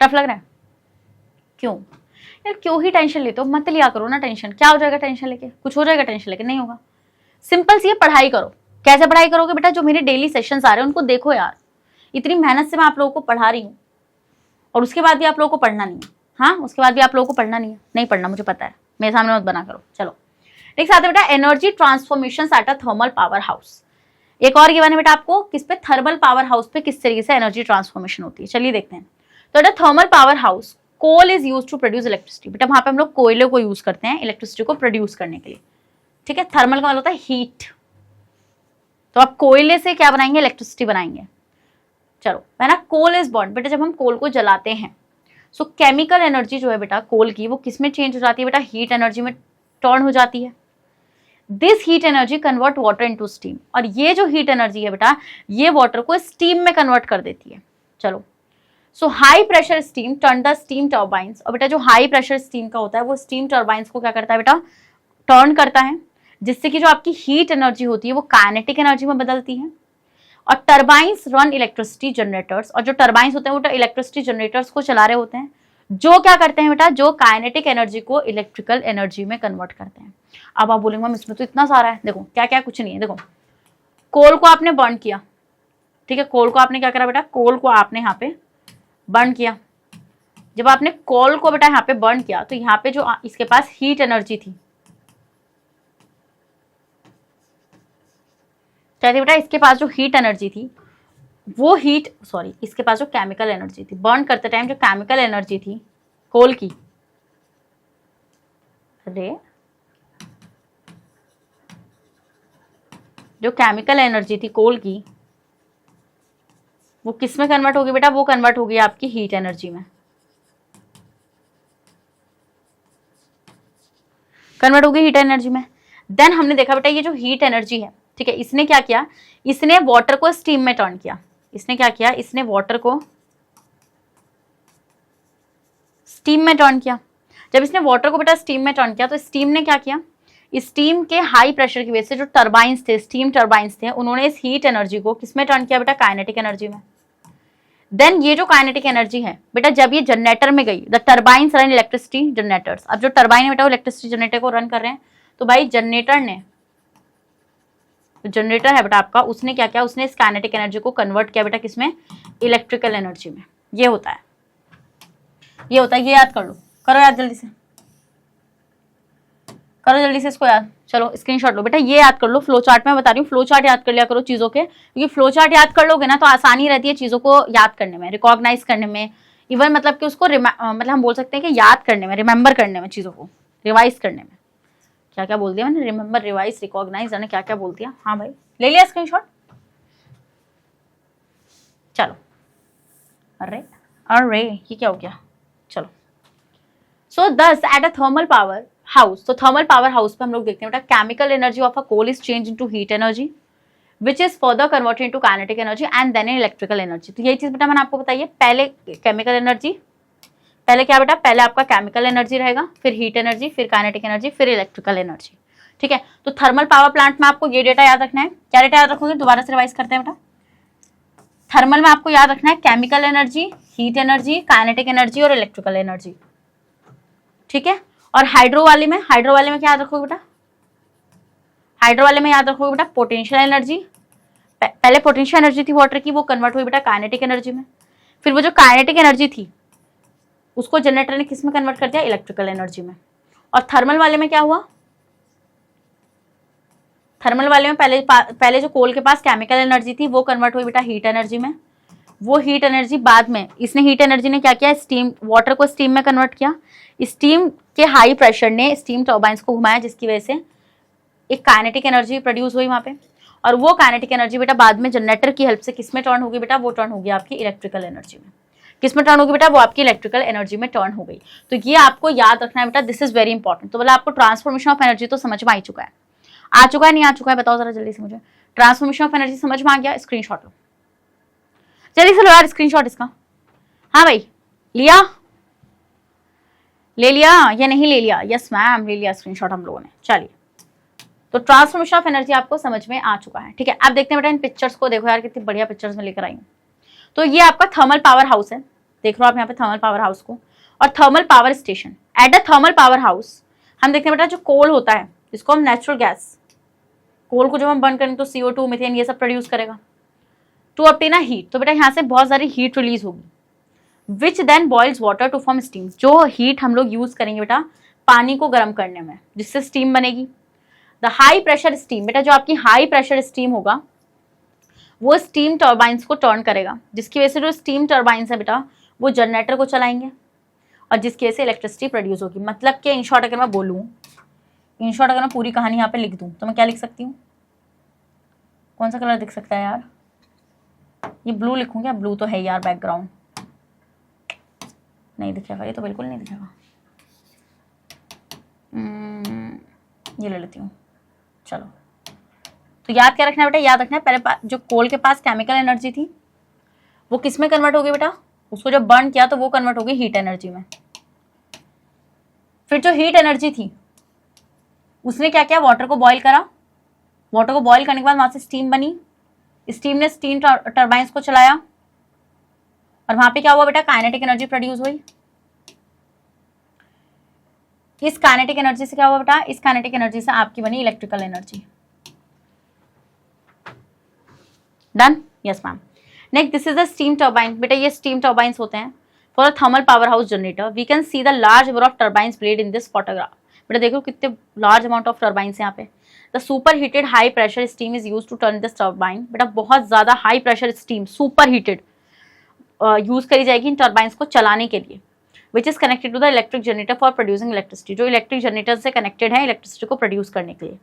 टफ लग रहा है, क्यों? यार क्यों ही टेंशन लेते हो, मत लिया करो ना टेंशन। क्या हो जाएगा टेंशन लेके, कुछ हो जाएगा टेंशन लेके, नहीं होगा। सिंपल सी पढ़ाई करो। कैसे पढ़ाई करोगे बेटा, जो मेरे डेली सेशंस आ रहे हैं उनको देखो यार, इतनी मेहनत से मैं आप लोगों को पढ़ा रही हूँ और उसके बाद भी आप लोगों को पढ़ना नहीं है। हाँ, उसके बाद भी आप लोगों को पढ़ना नहीं है, नहीं पढ़ना, मुझे पता है, मेरे सामने मत बना करो। चलो नेक्स्ट आते हैं बेटा energy transformation eight a thermal power house. एक और गिवन है बेटा आपको, किस पे, थर्मल पावर हाउस पे किस तरीके से एनर्जी ट्रांसफॉर्मेशन होती है। चलिए देखते हैं। तो बेटा thermal power house, coal is use to produce electricity. बेटा वहां पे हम लोग कोयले को यूज करते हैं इलेक्ट्रिसिटी को प्रोड्यूस करने के लिए, ठीक है। थर्मल का मतलब होता है हीट, तो आप कोयले से क्या बनाएंगे, इलेक्ट्रिसिटी बनाएंगे। चलो है ना, कोल इज बॉर्न। बेटा जब हम कोल को जलाते हैं सो केमिकल एनर्जी जो है बेटा कोल की, वो किस में चेंज हो जाती है बेटा, हीट एनर्जी में टर्न हो जाती है। This heat energy convert water into steam, और ये जो हीट एनर्जी है बेटा, ये वाटर को स्टीम में कन्वर्ट कर देती है। चलो, so high pressure steam turn the steam turbines, और बेटा जो हाई प्रेशर स्टीम का होता है वो स्टीम टर्बाइंस को क्या करता है बेटा, टर्न करता है, जिससे कि जो आपकी हीट एनर्जी होती है वो काइनेटिक एनर्जी में बदलती है। और टर्बाइंस रन इलेक्ट्रिसिटी जनरेटर्स, और जो टर्बाइंस होते हैं वो इलेक्ट्रिसिटी जनरेटर्स को चला रहे होते हैं, जो क्या करते हैं बेटा, जो काइनेटिक एनर्जी को इलेक्ट्रिकल एनर्जी में कन्वर्ट करते हैं। अब आप बोलेंगे मैम इसमें तो इतना सारा है, देखो क्या क्या, कुछ नहीं है। देखो कोल को आपने बर्न किया, ठीक है, कोल को आपने क्या करा बेटा, कोल को आपने यहाँ पे बर्न किया। जब आपने कोल को बेटा यहाँ पे बर्न किया तो यहाँ पे जो इसके पास हीट एनर्जी थी, कहते बेटा इसके पास जो हीट एनर्जी थी वो हीट, सॉरी इसके पास जो केमिकल एनर्जी थी, बर्न करते टाइम जो केमिकल एनर्जी थी कोल की, अरे जो केमिकल एनर्जी थी कोल की, वो किस में कन्वर्ट होगी बेटा, वो कन्वर्ट होगी आपकी हीट एनर्जी में, कन्वर्ट होगी हीट एनर्जी में। देन हमने देखा बेटा ये जो हीट एनर्जी है, ठीक है, इसने क्या किया, इसने वाटर को स्टीम में टर्न किया। इसने क्या किया, इसने वाटर को स्टीम में टर्न किया। जब इसने वाटर को बेटा स्टीम में टर्न किया तो स्टीम ने क्या किया, स्टीम के हाई प्रेशर की वजह से जो टर्बाइंस थे, स्टीम टर्बाइंस थे, उन्होंने इस हीट एनर्जी को किसमें टर्न किया बेटा, काइनेटिक एनर्जी में। देन ये जो काइनेटिक एनर्जी है बेटा, जब ये जनरेटर में गई, the turbines run electricity generators. अब जो टर्बाइन है बेटा वो इलेक्ट्रिसिटी जनरेटर को रन कर रहे हैं, तो भाई जनरेटर ने, जनरेटर है बेटा आपका, उसने क्या किया, उसने इस काइनेटिक एनर्जी को कन्वर्ट किया बेटा किसमें, इलेक्ट्रिकल एनर्जी में। ये होता है, ये होता है, ये याद कर लो, करो याद जल्दी से, करो जल्दी से इसको याद। चलो स्क्रीनशॉट लो बेटा, ये याद कर लो, फ्लो चार्ट में बता रही हूँ, फ्लो चार्ट याद कर लिया करो चीजों के, क्योंकि फ्लो चार्ट याद कर लोगे ना तो आसानी रहती है चीजों को याद करने में, रिकॉग्नाइज करने में, इवन मतलब कि उसको मतलब हम बोल सकते हैं कि याद करने में, रिमेंबर करने में, चीजों को रिवाइज करने में। क्या क्या बोल दिया मैंने, रिमेंबर, रिवाइज, रिकॉग्नाइज, मैंने क्या क्या बोल दिया। हाँ भाई ले लिया स्क्रीनशॉट, चलो। अरे अरे ये क्या हो गया, चलो। So thus at a thermal power house, तो थर्मल पावर हाउस पे हम लोग देखते हैं बेटा chemical energy of a coal is change into heat energy which is further converted into kinetic energy and then electrical energy. तो यही चीज बेटा मैंने आपको बताई है, पहले केमिकल एनर्जी, पहले क्या बेटा, पहले आपका केमिकल एनर्जी रहेगा, फिर हीट एनर्जी, फिर काइनेटिक एनर्जी, फिर इलेक्ट्रिकल एनर्जी, ठीक है। तो थर्मल पावर प्लांट में आपको ये डेटा याद रखना है। क्या डेटा याद रखोगे, दोबारा से रिवाइज करते हैं बेटा। थर्मल में आपको याद रखना है chemical energy, heat energy, kinetic energy और इलेक्ट्रिकल एनर्जी, ठीक है। और हाइड्रो वाले में, हाइड्रो वाले में क्या याद रखोगे बेटा, हाइड्रो वाले में याद रखोगे बेटा पोटेंशियल एनर्जी, पहले पोटेंशियल एनर्जी थी वाटर की, वो कन्वर्ट हुई बेटा काइनेटिक एनर्जी में, फिर वो जो काइनेटिक एनर्जी थी उसको जनरेटर ने किस में कन्वर्ट कर दिया, इलेक्ट्रिकल एनर्जी में। और थर्मल वाले में क्या हुआ, थर्मल वाले में पहले जो कोल के पास केमिकल एनर्जी थी वो कन्वर्ट हुई बेटा हीट एनर्जी में, वो हीट एनर्जी बाद में, इसने हीट एनर्जी ने क्या किया, स्टीम, वाटर को स्टीम में कन्वर्ट किया। स्टीम के हाई प्रेशर ने स्टीम टर्बाइंस को घुमाया, जिसकी वजह से एक काइनेटिक एनर्जी प्रोड्यूस हुई वहां पे, और वो काइनेटिक एनर्जी बेटा बाद में जनरेटर की हेल्प से किसमें टर्न होगी बेटा, वो टर्न होगी आपकी इलेक्ट्रिकल एनर्जी में। किसमें टर्न होगी बेटा, वो आपकी इलेक्ट्रिकल एनर्जी में टर्न हो गई। तो ये आपको याद रखना है बेटा, दिस इज वेरी इंपॉर्टेंट। तो बोला आपको ट्रांसफॉर्मेशन ऑफ एनर्जी तो समझ में आ चुका है, आ चुका है नहीं आ चुका है, बताओ जरा जल्दी से मुझे। ट्रांसफॉर्मेशन ऑफ एनर्जी समझ में आ गया, स्क्रीनशॉट लो जल्दी से, लो यार स्क्रीनशॉट इसका। हाँ भाई लिया, ले लिया या नहीं ले लिया, यस मैम ले लिया स्क्रीनशॉट हम लोगों ने। चलिए, तो ट्रांसफॉर्मेशन ऑफ एनर्जी आपको समझ में आ चुका है, ठीक है। अब देखते हैं बेटा इन पिक्चर्स को, देखो यार कितनी बढ़िया पिक्चर्स में लेकर आई हूँ। तो ये आपका थर्मल पावर हाउस है, देख लो आप यहाँ पे थर्मल पावर हाउस को, और thermal power station. At the thermal power house हम देखते हैं बेटा जो कोल होता है, जिसको हम नेचुरल गैस, कोल को जब हम बर्न करेंगे तो CO2 मीथेन ये सब प्रोड्यूस करेगा टू ऑब्टेन अ हीट। तो बेटा यहाँ से बहुत सारी हीट रिलीज होगी, which then boils water to form steam. जो हीट हम लोग यूज करेंगे बेटा पानी को गर्म करने में, जिससे स्टीम बनेगी। द हाई प्रेशर स्टीम, बेटा जो आपकी हाई प्रेशर स्टीम होगा वो स्टीम टर्बाइंस को टर्न करेगा, जिसकी वजह से जो स्टीम टर्बाइंस है बेटा वो जनरेटर को चलाएंगे और जिसकी वजह से इलेक्ट्रिसिटी प्रोड्यूस होगी। मतलब कि इन शॉर्ट अगर मैं बोलूँ, इन शॉर्ट अगर मैं पूरी कहानी यहाँ पे लिख दूँ तो मैं क्या लिख सकती हूँ? कौन सा कलर दिख सकता है यार? ये ब्लू लिखूँ क्या? ब्लू तो है यार बैकग्राउंड, नहीं दिखेगा, ये तो बिल्कुल नहीं दिखेगा। ये ले लेती हूँ। चलो, तो याद क्या रखना है बेटा? याद रखना है पहले जो कोल के पास केमिकल एनर्जी थी वो किस में कन्वर्ट हो गई बेटा? उसको जब बर्न किया तो वो कन्वर्ट हो गई हीट एनर्जी में। फिर जो हीट एनर्जी थी उसने क्या किया? वाटर को बॉईल करा। वाटर को बॉईल करने के बाद वहां से स्टीम बनी, स्टीम ने स्टीम टर्बाइंस को चलाया और वहां पे क्या हुआ बेटा? काइनेटिक एनर्जी प्रोड्यूस हुई। इस काइनेटिक एनर्जी से क्या हुआ बेटा? इस काइनेटिक एनर्जी से आपकी बनी electrical energy. Done? Yes ma'am. Next, this is the steam turbine. बेटा ये स्टीम टर्बाइंस होते हैं for a thermal power house generator. We can see the large number of turbines played in this photograph. बेटा देखो कितने large amount of turbines यहाँ पे। The super heated high pressure steam is use to turn this turbine. बेटा बहुत ज्यादा high pressure steam super heated use करी जाएगी इन टर्बाइंस को चलाने के लिए, which is connected to the electric generator for producing electricity. जो इलेक्ट्रिक जनरेटर से कनेक्टेड है इलेक्ट्रिसिटी को प्रोड्यूस करने के लिए।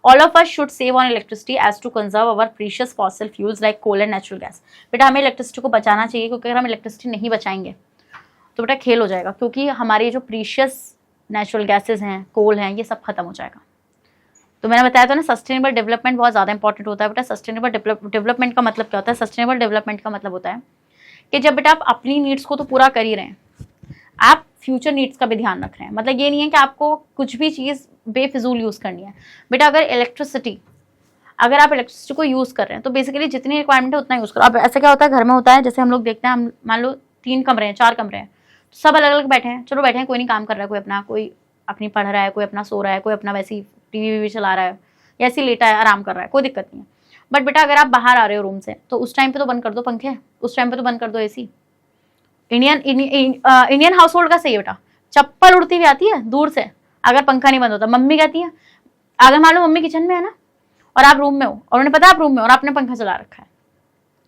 All of us should save on electricity as to conserve our precious fossil fuels like coal and natural gas। बेटा हमें electricity को बचाना चाहिए, क्योंकि अगर हम इलेक्ट्रिसिटी नहीं बचाएंगे तो बेटा खेल हो जाएगा, क्योंकि हमारे जो प्रीशियस नेचुरल गैसेज हैं, कोल हैं, ये सब खत्म हो जाएगा। तो मैंने बताया था ना सस्टेनेबल डेवलपमेंट बहुत ज़्यादा इंपॉर्टेंट होता है बेटा। सस्टेनेबल डेवलपमेंट का मतलब क्या होता है? सस्टेनेबल डेवलपमेंट का मतलब होता है कि जब बेटा आप अपनी नीड्स को तो पूरा कर ही रहे हैं, आप फ्यूचर नीड्स का भी ध्यान रख रहे हैं। मतलब ये नहीं है कि आपको कुछ भी चीज़ बेफिजूल यूज़ करनी है। बेटा अगर आप इलेक्ट्रिसिटी को यूज़ कर रहे हैं तो बेसिकली जितनी रिक्वायरमेंट है उतना यूज़ करो। अब ऐसा क्या होता है घर में होता है, जैसे हम लोग देखते हैं, हम मान लो 3 कमरे हैं, 4 कमरे हैं, तो सब अलग अलग बैठे हैं। चलो बैठे हैं, कोई नहीं काम कर रहा है, कोई अपनी पढ़ रहा है, कोई अपना सो रहा है, कोई अपना वैसी टीवी चला रहा है, या ऐसे लेटा है आराम कर रहा है, कोई दिक्कत नहीं है। बट बेटा अगर आप बाहर आ रहे हो रूम से तो उस टाइम पे तो बंद कर दो पंखे, उस टाइम पे तो बंद कर दो AC। इंडियन हाउस होल्ड का सही है बेटा। चप्पल उड़ती हुई आती है दूर से अगर पंखा नहीं बंद होता। मम्मी कहती है, अगर मान लो मम्मी किचन में है ना और आप रूम में हो और उन्हें पता है आप रूम में और आपने पंखा चला रखा है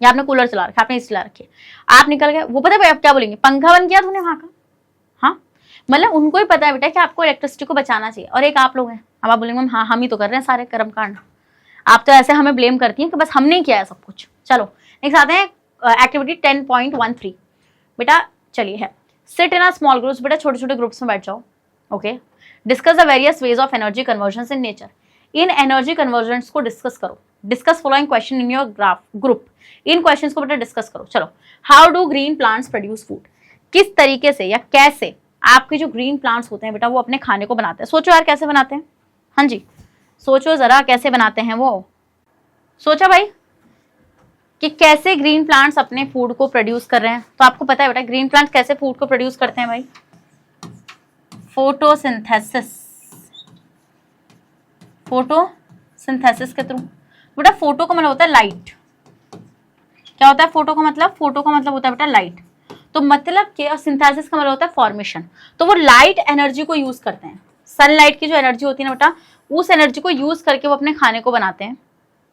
या आपने कूलर चला रखा है, आपने AC चला रखी है, आप निकल गए, वो पता है आप क्या बोलेंगे? पंखा बंद किया तूने वहां का। हाँ, मतलब उनको ही पता है बेटा कि आपको इलेक्ट्रिसिटी को बचाना चाहिए। और एक आप लोग हैं, अब आप बोलेंगे हाँ हम ही तो कर रहे हैं सारे कर्म कांड। आप तो ऐसे हमें ब्लेम करती हैं कि बस हमने किया है सब कुछ। चलो नेक्स्ट आते हैं एक्टिविटी 10.13। बेटा चलिए है sit in a small groups. बेटा छोटे छोटे ग्रुप्स में बैठ जाओ। Okay, discuss the various ways of energy conversion in nature. In energy convergence को डिस्कस करो। Discuss following question in your group. In questions को बेटा डिस्कस करो। चलो, how do green plants produce food. किस तरीके से या कैसे आपके जो ग्रीन प्लांट्स होते हैं बेटा वो अपने खाने को बनाते हैं। सोचो यार कैसे बनाते हैं। हाँ जी सोचो जरा कैसे बनाते हैं वो। सोचा भाई कि कैसे ग्रीन प्लांट्स अपने फूड को प्रोड्यूस कर रहे हैं। तो आपको पता है बेटा ग्रीन प्लांट्स कैसे फूड को प्रोड्यूस करते हैं भाई? फोटोसिंथेसिस। फोटोसिंथेसिस के थ्रू। बेटा फोटो का मतलब होता है लाइट। क्या होता है फोटो का मतलब? फोटो का मतलब होता है बेटा लाइट। तो मतलब क्या, सिंथेसिस का मतलब होता है फॉर्मेशन। तो वो लाइट एनर्जी को यूज करते हैं। सनलाइट की जो एनर्जी होती है ना बेटा, उस एनर्जी को यूज करके वो अपने खाने को बनाते हैं।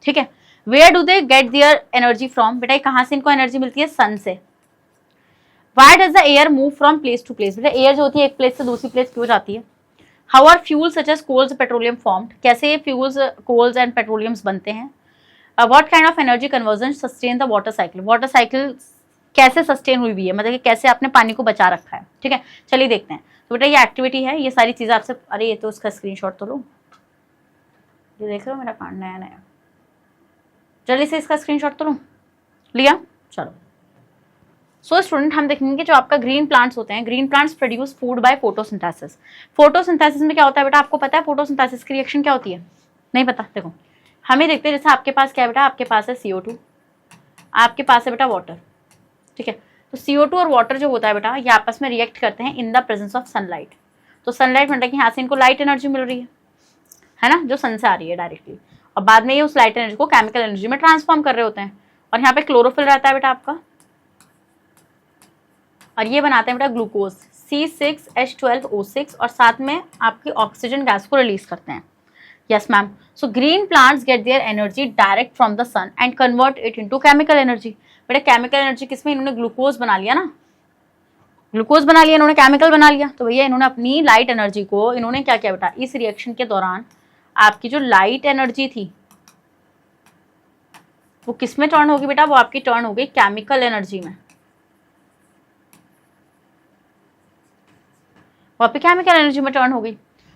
ठीक है, where do they get their energy from. बेटा कहाँ से इनको एनर्जी मिलती है? सन से। Why does the air move from place to place. बेटा एयर जो होती है एक प्लेस से दूसरी प्लेस क्यों जाती है? How are fuels such as coals petroleum formed. कैसे ये फ्यूल्स कोल्स एंड पेट्रोलियम्स बनते हैं? What kind of energy conversion sustain the water cycle. Water cycle कैसे सस्टेन हुई है, मतलब कि कैसे आपने पानी को बचा रखा है। ठीक है, चलिए देखते हैं। तो बेटा ये एक्टिविटी है, ये सारी चीजें आपसे, अरे ये तो उसका स्क्रीनशॉट तो लो, ये देख रहे हो मेरा कांड नया नया, जल्दी से इसका स्क्रीनशॉट तो लो। लिया? चलो। सो स्टूडेंट हम देखेंगे कि जो आपका ग्रीन प्लांट्स होते हैं, green plants produce food by photosynthesis. Photosynthesis में क्या होता है बेटा? आपको पता है फोटोसिंथेसिस की रिएक्शन क्या होती है? नहीं पता? देखो हमें देखते हैं, जैसे आपके पास क्या है बेटा? आपके पास है CO2, आपके पास है बेटा वाटर। ठीक है, तो CO2 और वाटर जो होता है बेटा ये आपस में रिएक्ट करते हैं in the presence of sunlight. तो सनलाइट मतलब कि यहाँ से इनको लाइट एनर्जी मिल रही है ना, जो सन से आ रही है डायरेक्टली, और बाद में ये उस लाइट एनर्जी को केमिकल एनर्जी में ट्रांसफॉर्म कर रहे होते हैं। और यहाँ पे क्लोरोफिल रहता है बेटा आपका, और ये बनाते हैं बेटा ग्लूकोज C6H12O6, और साथ में आपकी ऑक्सीजन गैस को रिलीज करते हैं। Yes ma'am. So green plants get their energy direct from the sun and convert it into chemical energy. बेटा केमिकल एनर्जी किसमें, इन्होंने ग्लूकोज बना लिया ना, ग्लूकोज बना लिया इन्होंने, केमिकल बना लिया। तो भैया इन्होंने अपनी लाइट एनर्जी को इन्होंने क्या किया बेटा, इस रिएक्शन के दौरान आपकी जो लाइट एनर्जी थी वो किस में टर्न होगी बेटा, वो आपकी टर्न हो गई केमिकल एनर्जी में। वहाँ पे केमिकल एनर्जी में टर्न हो गई।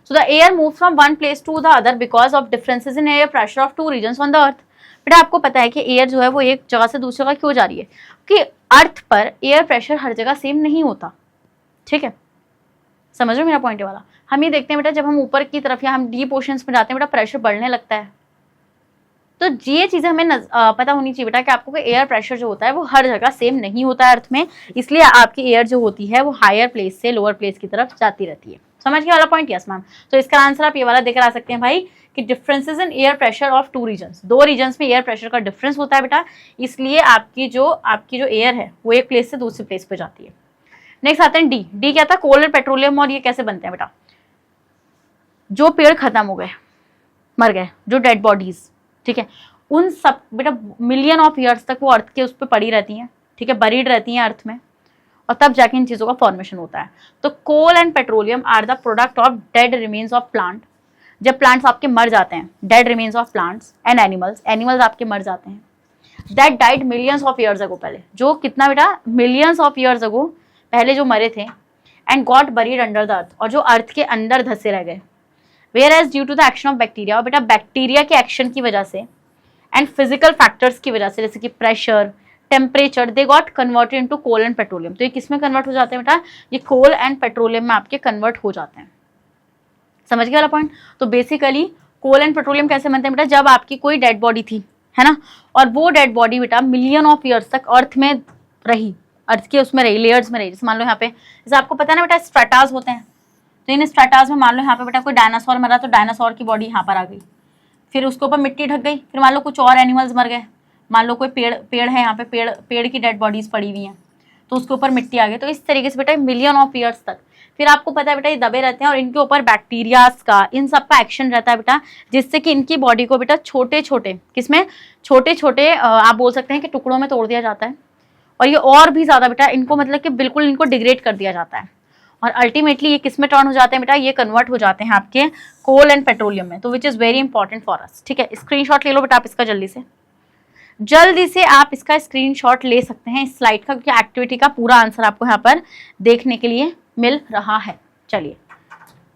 So the air move from one place to the other because of differences in air pressure of two regions on the earth. बेटा आपको पता है कि एयर जो है वो एक जगह से दूसरी जगह क्यों जा रही है, कि अर्थ पर एयर प्रेशर हर जगह सेम नहीं होता। ठीक है, समझ रहे हो मेरा पॉइंट वाला। हम ये देखते हैं बेटा जब हम ऊपर की तरफ या हम डीप ओशंस में जाते हैं बेटा प्रेशर बढ़ने लगता है। तो ये चीजें हमें पता होनी चाहिए बेटा कि आपको एयर प्रेशर जो होता है वो हर जगह सेम नहीं होता है अर्थ में, इसलिए आपकी एयर जो होती है वो हायर प्लेस से लोअर प्लेस की तरफ जाती रहती है। समझ गए वाला पॉइंट? Yes ma'am. तो इसका आंसर आप ये वाला देकर आ सकते हैं भाई कि differences in air pressure of two regions, दो रीजन्स में एयर प्रेशर का डिफरेंस होता है बेटा, इसलिए आपकी जो एयर है वो एक प्लेस से दूसरी प्लेस पे जाती है। नेक्स्ट आते हैं डी। डी क्या था, कोल और पेट्रोलियम। और ये कैसे बनते हैं बेटा, जो पेड़ खत्म हो गए, मर गए, जो डेड बॉडीज, ठीक है, उन सब बेटा मिलियन ऑफ ईयर्स तक वो अर्थ के उस पर पड़ी रहती हैं, ठीक है, बरीड रहती हैं अर्थ में, और तब जाके इन चीजों का फॉर्मेशन होता है। तो coal and petroleum are the product of dead remains of plant. जब प्लांट्स आपके मर जाते हैं, dead remains of plants and animals, animals आपके मर जाते हैं, that died millions of years ago, पहले जो कितना बेटा मिलियंस ऑफ ईयर्स अगो पहले जो मरे थे, and got buried under the earth, और जो अर्थ के अंदर धसे रह गए। Whereas due to the action of bacteria, और बेटा बैक्टीरिया के एक्शन की वजह से एंड फिजिकल फैक्टर्स की वजह से, जैसे कि pressure, temperature, they got converted into coal and petroleum. तो ये किस में कन्वर्ट हो जाते हैं बेटा, ये कोल एंड पेट्रोलियम में आपके कन्वर्ट हो जाते हैं। समझ गए वाला पॉइंट? तो बेसिकली कोल एंड पेट्रोलियम कैसे बनते हैं बेटा, जब आपकी कोई डेड बॉडी थी, है ना, और वो डेड बॉडी बेटा मिलियन ऑफ ईयर्स तक अर्थ में रही, अर्थ के उसमें रही, लेयर्स में रही। जैसे मान लो यहाँ पे, जैसे आपको पता है ना बेटा स्ट्रेटास होते हैं, तो इन स्ट्रेटास में मान लो यहाँ पे बेटा कोई डायनासोर मरा, तो डायनासोर की बॉडी यहाँ पर आ गई, फिर उसके ऊपर मिट्टी ढक गई, फिर मान लो कुछ और एनिमल्स मर गए, मान लो कोई पेड़ है यहाँ पे, पेड़ की डेड बॉडीज पड़ी हुई हैं, तो उसके ऊपर मिट्टी आ गई। तो इस तरीके से बेटा मिलियन ऑफ ईयर्स तक फिर आपको पता है बेटा ये दबे रहते हैं, और इनके ऊपर बैक्टीरियाज का, इन सब का एक्शन रहता है बेटा, जिससे कि इनकी बॉडी को बेटा छोटे छोटे, किसमें, छोटे छोटे आप बोल सकते हैं कि टुकड़ों में तोड़ दिया जाता है, और ये और भी ज्यादा बेटा इनको मतलब कि बिल्कुल इनको डिग्रेड कर दिया जाता है, और अल्टीमेटली ये किस में टर्न हो जाते हैं बेटा, ये कन्वर्ट हो जाते हैं आपके कोल एंड पेट्रोलियम में। तो which is very important for us. ठीक है, स्क्रीनशॉट ले लो बेटा आप इसका, जल्दी से आप इसका स्क्रीनशॉट ले सकते हैं इस स्लाइड का, क्योंकि एक्टिविटी का पूरा आंसर आपको यहाँ पर देखने के लिए मिल रहा है। चलिए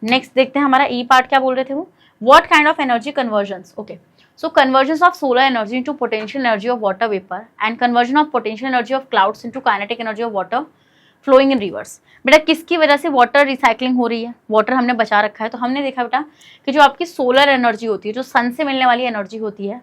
नेक्स्ट देखते हैं हमारा ई पार्ट क्या बोल रहे थे वो, what kind of energy conversions. Okay, so conversions of solar energy into potential energy of water vapour and conversion of potential energy of clouds into kinetic energy of water flowing in rivers. बेटा किसकी वजह से water recycling हो रही है, water हमने बचा रखा है। तो हमने देखा बेटा कि जो आपकी सोलर एनर्जी होती है, जो सन से मिलने वाली एनर्जी होती है,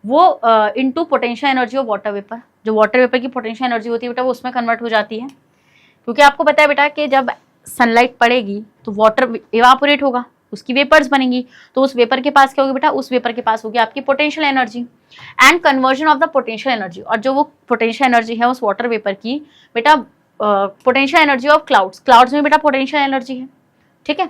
वो into potential energy of water vapour, जो वाटर वेपर की पोटेंशियल एनर्जी होती है बेटा वो उसमें कन्वर्ट हो जाती है। क्योंकि आपको पता है बेटा कि जब सनलाइट पड़ेगी तो वाटर इवापोरेट होगा, उसकी वेपर्स बनेंगी, तो उस वेपर के पास क्या होगी बेटा, उस वेपर के पास होगी आपकी potential energy and conversion of the potential energy. और जो वो पोटेंशियल एनर्जी है उस वाटर वेपर की बेटा potential energy of clouds, clouds में बेटा पोटेंशियल एनर्जी है, ठीक है,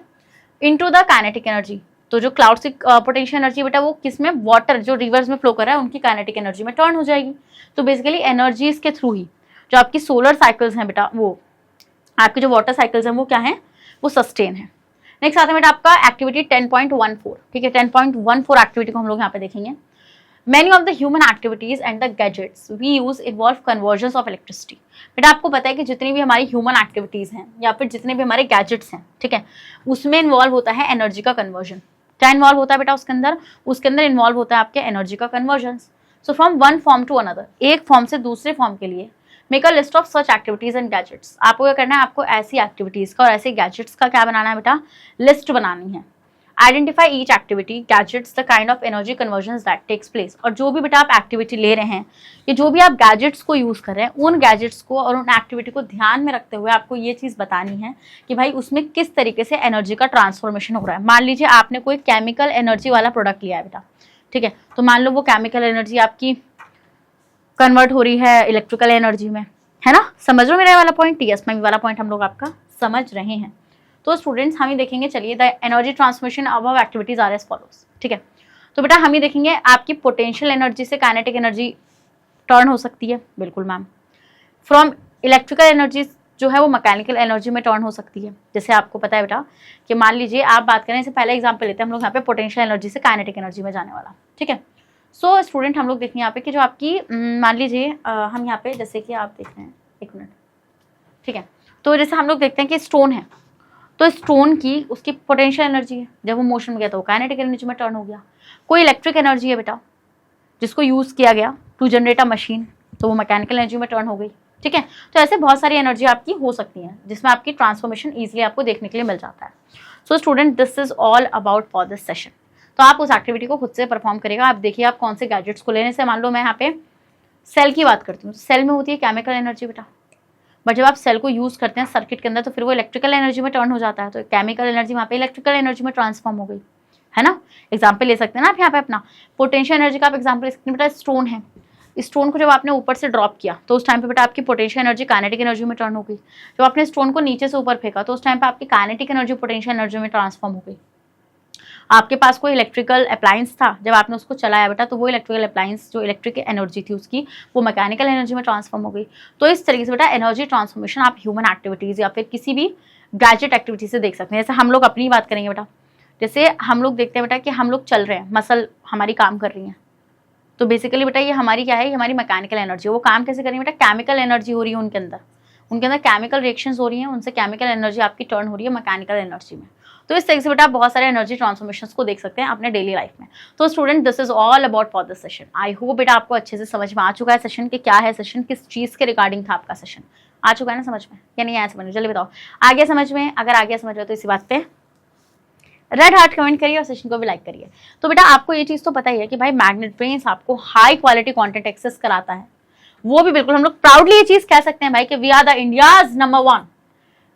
इनटू द काइनेटिक एनर्जी। तो जो क्लाउड्स की पोटेंशियल एनर्जी बेटा वो किसमें, वाटर जो रिवर्स में फ्लो कर रहा है उनकी काइनेटिक एनर्जी में टर्न हो जाएगी। तो बेसिकली एनर्जीज के थ्रू ही जो आपकी सोलर साइकिल्स हैं बेटा, वो आपके जो वाटर साइकिल्स हैं वो क्या है, वो सस्टेन है। नेक्स्ट आता है बेटा आपका एक्टिविटी 10.14। ठीक है, 10.14 एक्टिविटी को हम लोग यहाँ पे देखेंगे। Many of the human activities and the gadgets we use involve conversions of electricity। बेटा आपको पता है कि जितनी भी हमारी ह्यूमन एक्टिविटीज हैं या फिर जितने भी हमारे गैजेट्स हैं, ठीक है, उसमें इन्वॉल्व होता है एनर्जी का कन्वर्जन। क्या इन्वॉल्व होता है बेटा उसके अंदर इन्वॉल्व होता है आपके एनर्जी का conversion. So from one form to another, एक फॉर्म से दूसरे फॉर्म के लिए make a list of such activities and gadgets. आपको क्या करना है, आपको ऐसी एक्टिविटीज का और ऐसे गैजेट्स का क्या बनाना है बेटा, लिस्ट बनानी है। Identify each activity, gadgets, the kind of energy conversion that takes place. और जो भी बेटा आप एक्टिविटी ले रहे हैं, ये जो भी आप गैजेट्स को यूज कर रहे हैं, उन गैजेट्स को और उन एक्टिविटी को ध्यान में रखते हुए आपको ये चीज बतानी है कि भाई उसमें किस तरीके से एनर्जी का ट्रांसफॉर्मेशन हो रहा है। मान लीजिए आपने कोई केमिकल एनर्जी वाला प्रोडक्ट लिया है बेटा, ठीक है, तो मान लो वो केमिकल एनर्जी आपकी कन्वर्ट हो रही है इलेक्ट्रिकल एनर्जी में, है ना। समझ रहे हो मेरा वाला पॉइंट, टीएस में वाला पॉइंट हम लोग आपका समझ रहे हैं। तो स्टूडेंट्स हम ही देखेंगे, चलिए the energy transmission above activities are as follows, ठीक है। तो बेटा हम ही देखेंगे आपकी पोटेंशियल एनर्जी से काइनेटिक एनर्जी टर्न हो सकती है, बिल्कुल मैम। फ्रॉम इलेक्ट्रिकल एनर्जी जो है वो मैकेनिकल एनर्जी में टर्न हो सकती है। जैसे आपको पता है बेटा कि मान लीजिए आप बात करें, इससे पहले एग्जाम्पल लेते हैं हम लोग यहाँ पे पोटेंशियल एनर्जी से काइनेटिक एनर्जी में जाने वाला, ठीक है। सो स्टूडेंट हम लोग देखें यहाँ पे कि जो आपकी मान लीजिए हम यहाँ पे जैसे कि आप देख रहे हैं, एक मिनट, ठीक है। तो जैसे हम लोग देखते हैं कि स्टोन है, तो स्टोन की उसकी पोटेंशियल एनर्जी है, जब वो मोशन में गया तो वो काइनेटिक एनर्जी में टर्न हो गया। कोई इलेक्ट्रिक एनर्जी है बेटा जिसको यूज किया गया टू जनरेट अ मशीन, तो वो मैकेनिकल एनर्जी में टर्न हो गई, ठीक है। तो ऐसे बहुत सारी एनर्जी आपकी हो सकती है जिसमें आपकी ट्रांसफॉर्मेशन ईजिली आपको देखने के लिए मिल जाता है। So student this is all about for this session. तो आप उस एक्टिविटी को खुद से परफॉर्म करेगा। आप देखिए आप कौन से गैजेट्स को लेने से, मान लो मैं यहाँ पे सेल की बात करती हूँ, सेल में होती है केमिकल एनर्जी बेटा, बट जब आप सेल को यूज करते हैं सर्किट के अंदर तो फिर वो इलेक्ट्रिकल एनर्जी में टर्न हो जाता है, तो केमिकल एनर्जी वहाँ पे इलेक्ट्रिकल एनर्जी में ट्रांसफॉर्म हो गई, है ना। एग्जाम्पल ले सकते हैं ना आप यहाँ पे अपना पोटेंशियल एनर्जी का आप एग्जाम्पल ले सकते हैं। बेटा स्टोन है, स्टोन को जब आपने ऊपर से ड्रॉप किया तो उस टाइम पे बेटा आपकी पोटेंशियल एनर्जी काइनेटिक एनर्जी में टर्न हो गई। जब आपने स्टोन को नीचे से ऊपर फेंका तो उस टाइम पे आपकी काइनेटिक एनर्जी पोटेंशियल एनर्जी में ट्रांसफॉर्म हो गई। आपके पास कोई इलेक्ट्रिकल अप्लायंस था, जब आपने उसको चलाया बेटा तो वो इलेक्ट्रिकल अप्लायंस जो इलेक्ट्रिक एनर्जी थी उसकी वो मैकेनिकल एनर्जी में ट्रांसफॉर्म हो गई। तो इस तरीके से बेटा एनर्जी ट्रांसफॉर्मेशन आप ह्यूमन एक्टिविटीज़ या फिर किसी भी गैजेट एक्टिविटी से देख सकते हैं। जैसे हम लोग अपनी बात करेंगे बेटा, जैसे हम लोग देखते हैं बेटा कि हम लोग चल रहे हैं, मसल हमारी काम कर रही है, तो बेसिकली बेटा ये हमारी क्या है, ये हमारी मैकेनिकल एनर्जी। वो काम कैसे करेंगे बेटा, केमिकल एनर्जी हो रही है उनके अंदर केमिकल रिएक्शंस हो रही हैं, उनसे केमिकल एनर्जी आपकी टर्न हो रही है मैकेनिकल एनर्जी में। तो इस तरीके से बेटा आप बहुत सारे एनर्जी ट्रांसफॉर्मेशंस को देख सकते हैं अपने डेली लाइफ में। तो student this is all about for this session. I hope बेटा आपको अच्छे से समझ में आ चुका है सेशन कि क्या है, सेशन किस चीज़ के रिगार्डिंग था आपका सेशन। आ चुका है ना समझ में या नहीं आया समझ में? जल्दी बताओ आ गया समझ में? अगर आ गया समझ में तो इसी बात पे रेड हार्ट कमेंट करिए और सेशन को भी लाइक करिए। तो बेटा आपको ये चीज़ तो पता ही है कि भाई मैग्नेट ब्रेन्स आपको हाई क्वालिटी कंटेंट एक्सेस कराता है, वो भी बिल्कुल हम लोग प्राउडली ये चीज़ कह सकते हैं भाई कि we are the India's number 1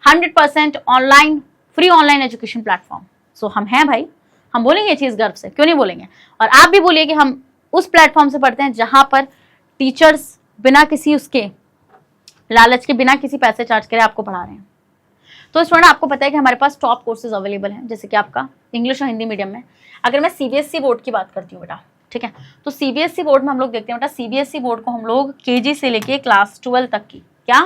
100% online free online education platform. So हम हैं भाई, हम बोलेंगे ये चीज़ गर्व से, क्यों नहीं बोलेंगे। और आप भी बोलिए कि हम उस प्लेटफॉर्म से पढ़ते हैं जहाँ पर टीचर्स बिना किसी उसके लालच के, बिना किसी पैसे चार्ज करे आपको पढ़ा रहे हैं। तो स्टूडेंट आपको पता है कि हमारे पास टॉप कोर्सेज अवेलेबल हैं, जैसे कि आपका इंग्लिश और हिंदी मीडियम में। अगर मैं सीबीएसई बोर्ड की बात करती हूँ बेटा, ठीक है, तो सीबीएसई बोर्ड में हम लोग देखते हैं बेटा, सीबीएसई बोर्ड को हम लोग केजी से लेके क्लास 12 तक की, क्या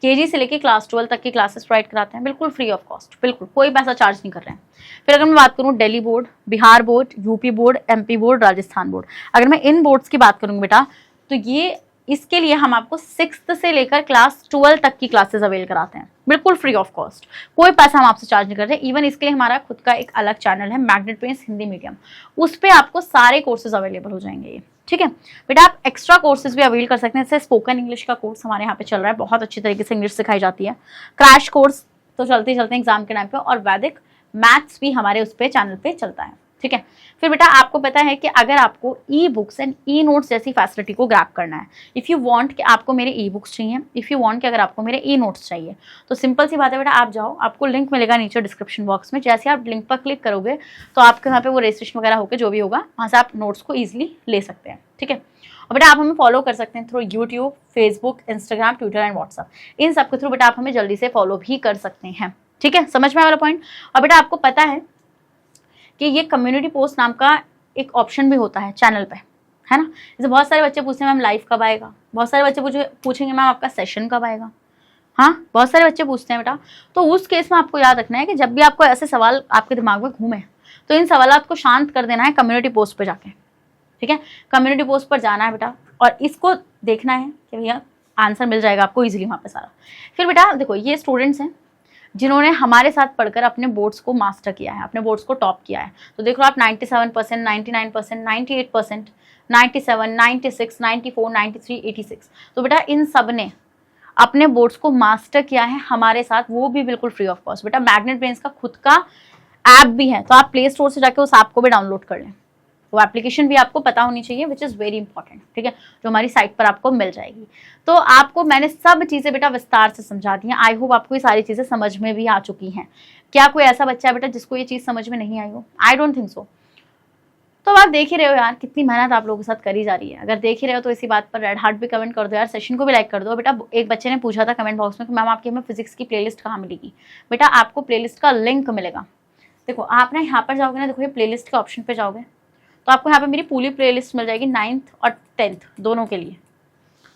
केजी से लेके क्लास 12 तक की क्लासेस प्रोवाइड कराते हैं, बिल्कुल फ्री ऑफ कॉस्ट, बिल्कुल कोई पैसा चार्ज नहीं कर रहे हैं। फिर अगर मैं बात करूँ Delhi board, Bihar board, UP board, MP board, Rajasthan board, अगर मैं इन बोर्ड्स की बात करूँगी बेटा, तो ये इसके लिए हम आपको 6th से लेकर क्लास 12 तक की क्लासेस अवेल कराते हैं, बिल्कुल फ्री ऑफ कॉस्ट, कोई पैसा हम आपसे चार्ज नहीं कर रहे। इवन इसके लिए हमारा खुद का एक अलग चैनल है मैग्नेट ब्रेन्स हिंदी मीडियम, उस पर आपको सारे कोर्सेज अवेलेबल हो जाएंगे ये, ठीक है बेटा। आप एक्स्ट्रा कोर्सेज भी अवेल कर सकते हैं, जैसे स्पोकन इंग्लिश का कोर्स हमारे यहाँ पे चल रहा है, बहुत अच्छी तरीके से इंग्लिश सिखाई जाती है। क्रैश कोर्स तो चलते ही चलते हैं एग्जाम के टाइम पे, और वैदिक मैथ्स भी हमारे उस पर चैनल पे चलता है, ठीक है। फिर बेटा आपको पता है कि अगर आपको e books and e notes जैसी फैसिलिटी को ग्रैब करना है, इफ़ यू वांट कि आपको मेरे ई बुक्स चाहिए, इफ़ यू वांट कि अगर आपको मेरे ई नोट्स चाहिए, तो सिंपल सी बात है बेटा, आप जाओ, आपको लिंक मिलेगा नीचे डिस्क्रिप्शन बॉक्स में। जैसे आप लिंक पर क्लिक करोगे तो आपके वहाँ पे वो रजिस्ट्रेशन वगैरह होकर जो भी होगा वहाँ से आप नोट्स को ईजिली ले सकते हैं, ठीक है। और बेटा आप हमें फॉलो कर सकते हैं through YouTube, Facebook, Instagram, Twitter and WhatsApp, इन सब के थ्रू बेटा आप हमें जल्दी से फॉलो भी कर सकते हैं, ठीक है। समझ में आया वाला पॉइंट। और बेटा आपको पता है कि ये कम्युनिटी पोस्ट नाम का एक ऑप्शन भी होता है चैनल पे, है ना। जैसे बहुत सारे बच्चे पूछते हैं मैम लाइव कब आएगा, बहुत सारे बच्चे पूछेंगे मैम आपका सेशन कब आएगा, हाँ बहुत सारे बच्चे पूछते हैं बेटा। तो उस केस में आपको याद रखना है कि जब भी आपको ऐसे सवाल आपके दिमाग में घूमे तो इन सवालात को शांत कर देना है कम्युनिटी पोस्ट पर जाके, ठीक है। कम्युनिटी पोस्ट पर जाना है बेटा और इसको देखना है कि भैया आंसर मिल जाएगा आपको ईजिली वहाँ पे सारा। फिर बेटा देखो ये स्टूडेंट्स हैं जिन्होंने हमारे साथ पढ़कर अपने बोर्ड्स को मास्टर किया है, अपने बोर्ड्स को टॉप किया है। तो देख लो आप 97%, 99%, 98%, 97, 96, 94, 93, 86, तो बेटा इन सब ने अपने बोर्ड्स को मास्टर किया है हमारे साथ, वो भी बिल्कुल फ्री ऑफ कॉस्ट। बेटा मैग्नेट ब्रेन्स का खुद का ऐप भी है, तो आप प्ले स्टोर से जाके उस ऐप को भी डाउनलोड कर लें। वो एप्लीकेशन भी आपको पता होनी चाहिए, विच इज़ वेरी इंपॉर्टेंट, ठीक है, जो हमारी साइट पर आपको मिल जाएगी। तो आपको मैंने सब चीज़ें बेटा विस्तार से समझा दी हैं। आई होप आपको ये सारी चीज़ें समझ में भी आ चुकी हैं। क्या कोई ऐसा बच्चा है बेटा जिसको ये चीज़ समझ में नहीं आई हो? I don't think so. तो आप देख ही रहे हो यार, कितनी मेहनत आप लोगों के साथ करी जा रही है। अगर देख ही रहे हो तो इसी बात पर रेड हार्ट भी कमेंट कर दो यार, सेशन को भी लाइक कर दो। बेटा एक बच्चे ने पूछा था कमेंट बॉक्स में कि मैम आपकी हमें फिजिक्स की प्लेलिस्ट कहाँ मिलेगी? बेटा आपको प्लेलिस्ट का लिंक मिलेगा। देखो आप ना यहाँ पर जाओगे ना, देखो ये प्लेलिस्ट के ऑप्शन पे जाओगे तो आपको यहाँ पे मेरी पूरी प्लेलिस्ट मिल जाएगी, 9th और 10th दोनों के लिए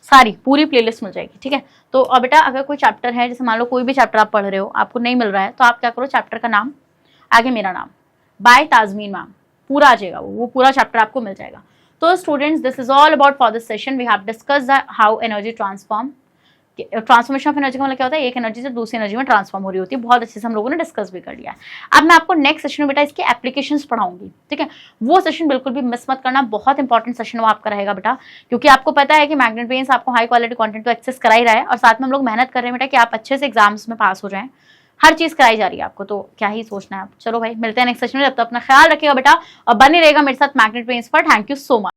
सारी पूरी प्लेलिस्ट मिल जाएगी, ठीक है। तो अब बेटा अगर कोई चैप्टर है, जैसे मान लो कोई भी चैप्टर आप पढ़ रहे हो, आपको नहीं मिल रहा है, तो आप क्या करो, चैप्टर का नाम आगे मेरा नाम बाय ताजमीन मैम पूरा आ जाएगा, वो पूरा चैप्टर आपको मिल जाएगा। तो students, this is all about for this session. We have discussed how energy transformation of energy का मतलब क्या होता है, एक एनर्जी से दूसरी एनर्जी में ट्रांसफॉर्म हो रही होती है। बहुत अच्छे से हम लोगों ने डिस्कस भी कर लिया है। अब मैं आपको नेक्स्ट सेशन में बेटा इसकी एप्लीकेशंस पढ़ाऊंगी, ठीक है। वो सेशन बिल्कुल भी मिस मत करना, बहुत इंपॉर्टेंट सेशन वो आपका रहेगा बेटा, क्योंकि आपको पता है कि मैग्नेट ब्रेन्स आपको हाई क्वालिटी कंटेंट तो एक्सेस करा ही रहा है, और साथ में हम लोग मेहनत कर रहे हैं बेटा कि आप अच्छे से एग्जाम्स में पास हो जाएं। हर चीज कराई जा रही है आपको, तो क्या ही सोचना है आप। चलो भाई, मिलते हैं नेक्स्ट सेशन में, जब तक अपना ख्याल रखिएगा बेटा और बने रहेगा मेरे साथ मैग्नेट ब्रेन्स पर। Thank you so much.